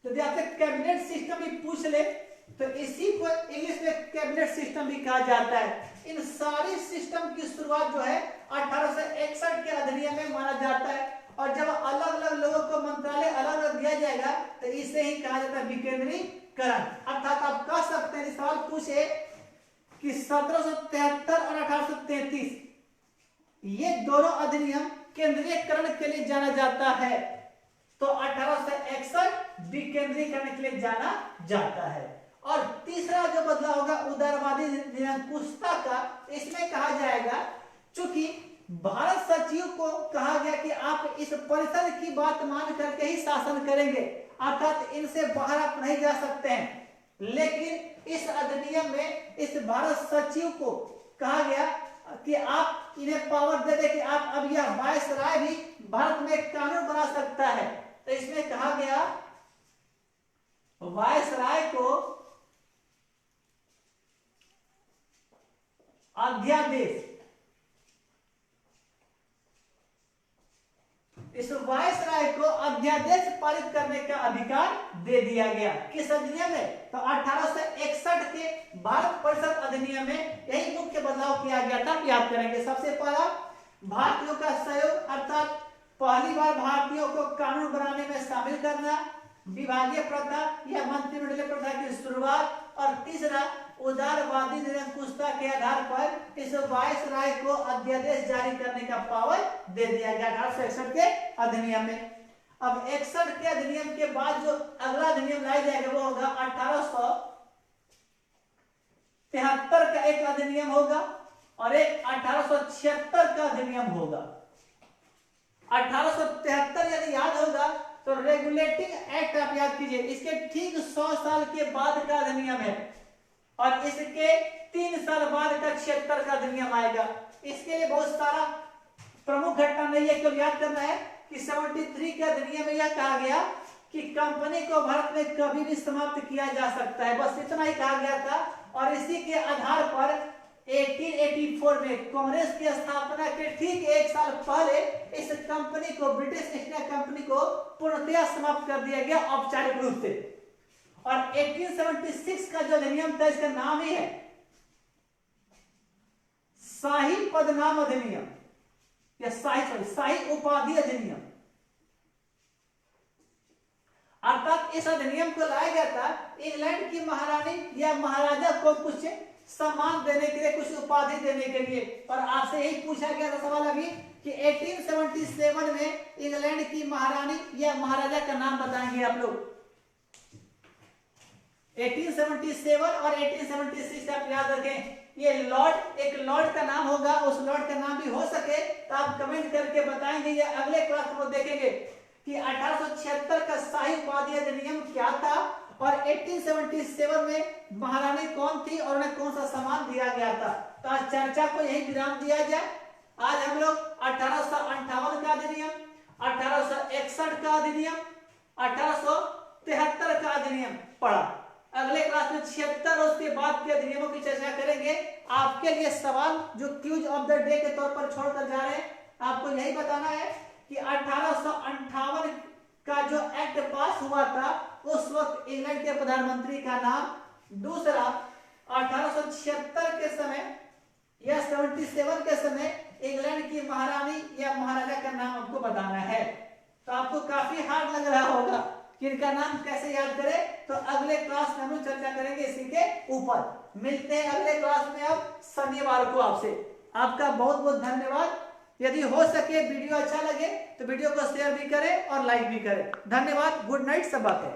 तो यदि आपसे कैबिनेट सिस्टम भी पूछ ले तो इसी को इंग्लिश में कैबिनेट सिस्टम भी कहा जाता है। इन सारी सिस्टम की शुरुआत जो है 1861 के अधिनियम में माना जाता है। और जब अलग अलग लोगों को मंत्रालय अलग अलग दिया जाएगा तो इसे ही कहा जाता है विकेंद्रीकरण। अर्थात आप कह सकते हैं, सवाल पूछे कि 1773 और 1833 ये दोनों अधिनियम केंद्रीयकरण के लिए जाना जाता है। तो 1861 विकेंद्रीकरण के लिए जाना जाता है। और तीसरा जो बदलाव होगा उदारवादी निरंकुशता का, इसमें कहा जाएगा चूंकि भारत सचिव को कहा गया कि आप इस परिषद की बात मान करके ही शासन करेंगे, अर्थात इनसे बाहर आप नहीं जा सकते हैं। लेकिन इस अधिनियम में इस भारत सचिव को कहा गया कि आप इन्हें पावर दे दे कि आप अब यह वायसराय भी भारत में कानून बना सकता है। तो इसमें कहा गया वायसराय को अध्यादेश, इस वायसराय को अध्यादेश पारित करने का अधिकार दे दिया गया। किस अधिनियम में? तो 1861 के भारत परिषद अधिनियम में यही मुख्य बदलाव किया गया था। याद करेंगे, सबसे पहला भारतीयों का सहयोग, अर्थात पहली बार भारतीयों को कानून बनाने में शामिल करना, विभागीय प्रथा या मंत्रिमंडलीय प्रथा की शुरुआत, और तीसरा उदारवादी निरंकुशता के आधार पर इस वायसराय को अध्यादेश जारी करने का पावर दे दिया गया 1861 के अधिनियम में। अब 61 के अधिनियम के बाद जो अगला अधिनियम लाया जाएगा वो होगा 1873 का एक अधिनियम होगा और एक 1876 का अधिनियम होगा। 1873 यदि याद होगा तो रेगुलेटिंग एक्ट आप याद कीजिए, इसके ठीक 100 साल के बाद का अधिनियम है और इसके 3 साल बाद का 76 का अधिनियम आएगा। इसके लिए बहुत सारा प्रमुख घटना नहीं है, केवल याद करना है कि 73 के अधिनियम में यह कहा गया कि कंपनी को भारत में कभी भी समाप्त किया जा सकता है, बस इतना ही कहा गया था। और इसी के आधार पर 1884 में कांग्रेस की स्थापना के ठीक 1 साल पहले इस कंपनी को, ब्रिटिश ईस्ट इंडिया कंपनी को पूर्णतः समाप्त कर दिया गया औपचारिक रूप से। और 1876 का जो अधिनियम था इसका नाम ही है शाही पदनाम अधिनियम या शाही उपाधि अधिनियम। अर्थात इस अधिनियम को लाया गया था इंग्लैंड की महारानी या महाराजा को कुछ सम्मान देने के लिए, कुछ उपाधि देने के लिए। और आपसे यही पूछा गया था सवाल अभी कि 1877 में इंग्लैंड की महारानी या महाराजा का नाम बताएंगे आप लोग। 1877 और 1876 आप याद रखें, ये लॉर्ड, एक लॉर्ड का नाम होगा, उस लॉर्ड का नाम भी हो सके तो आप कमेंट करके बताएंगे या अगले क्लास में देखेंगे कि 1876 का शाही उपाधि अधिनियम क्या था और 1877 में महारानी कौन थी और उन्हें कौन सा सम्मान दिया गया था। तो आज चर्चा को यही विराम दिया जाए। आज हम लोग 1858 का अधिनियम, 1861 का अधिनियम, 1873 का अधिनियम पढ़ा। अगले क्लास में 76 और उसके बाद के अधिनियमों की चर्चा करेंगे। आपके लिए सवाल जो क्यूज ऑफ द डे के तौर पर छोड़कर जा रहे हैं, आपको यही बताना है कि 1858 का जो एक्ट पास हुआ था उस वक्त इंग्लैंड के प्रधानमंत्री का नाम, दूसरा 1876 के समय या 77 के समय इंग्लैंड की महारानी या महाराजा का नाम आपको बताना है। तो आपको काफी हार्ड लग रहा होगा कि इनका नाम कैसे याद करें, तो अगले क्लास में हम चर्चा करेंगे इसी के ऊपर। मिलते हैं अगले क्लास में अब शनिवार को आपसे। आपका बहुत बहुत धन्यवाद। यदि हो सके वीडियो अच्छा लगे तो वीडियो को शेयर भी करें और लाइक भी करें। धन्यवाद। गुड नाइट, सब बातें।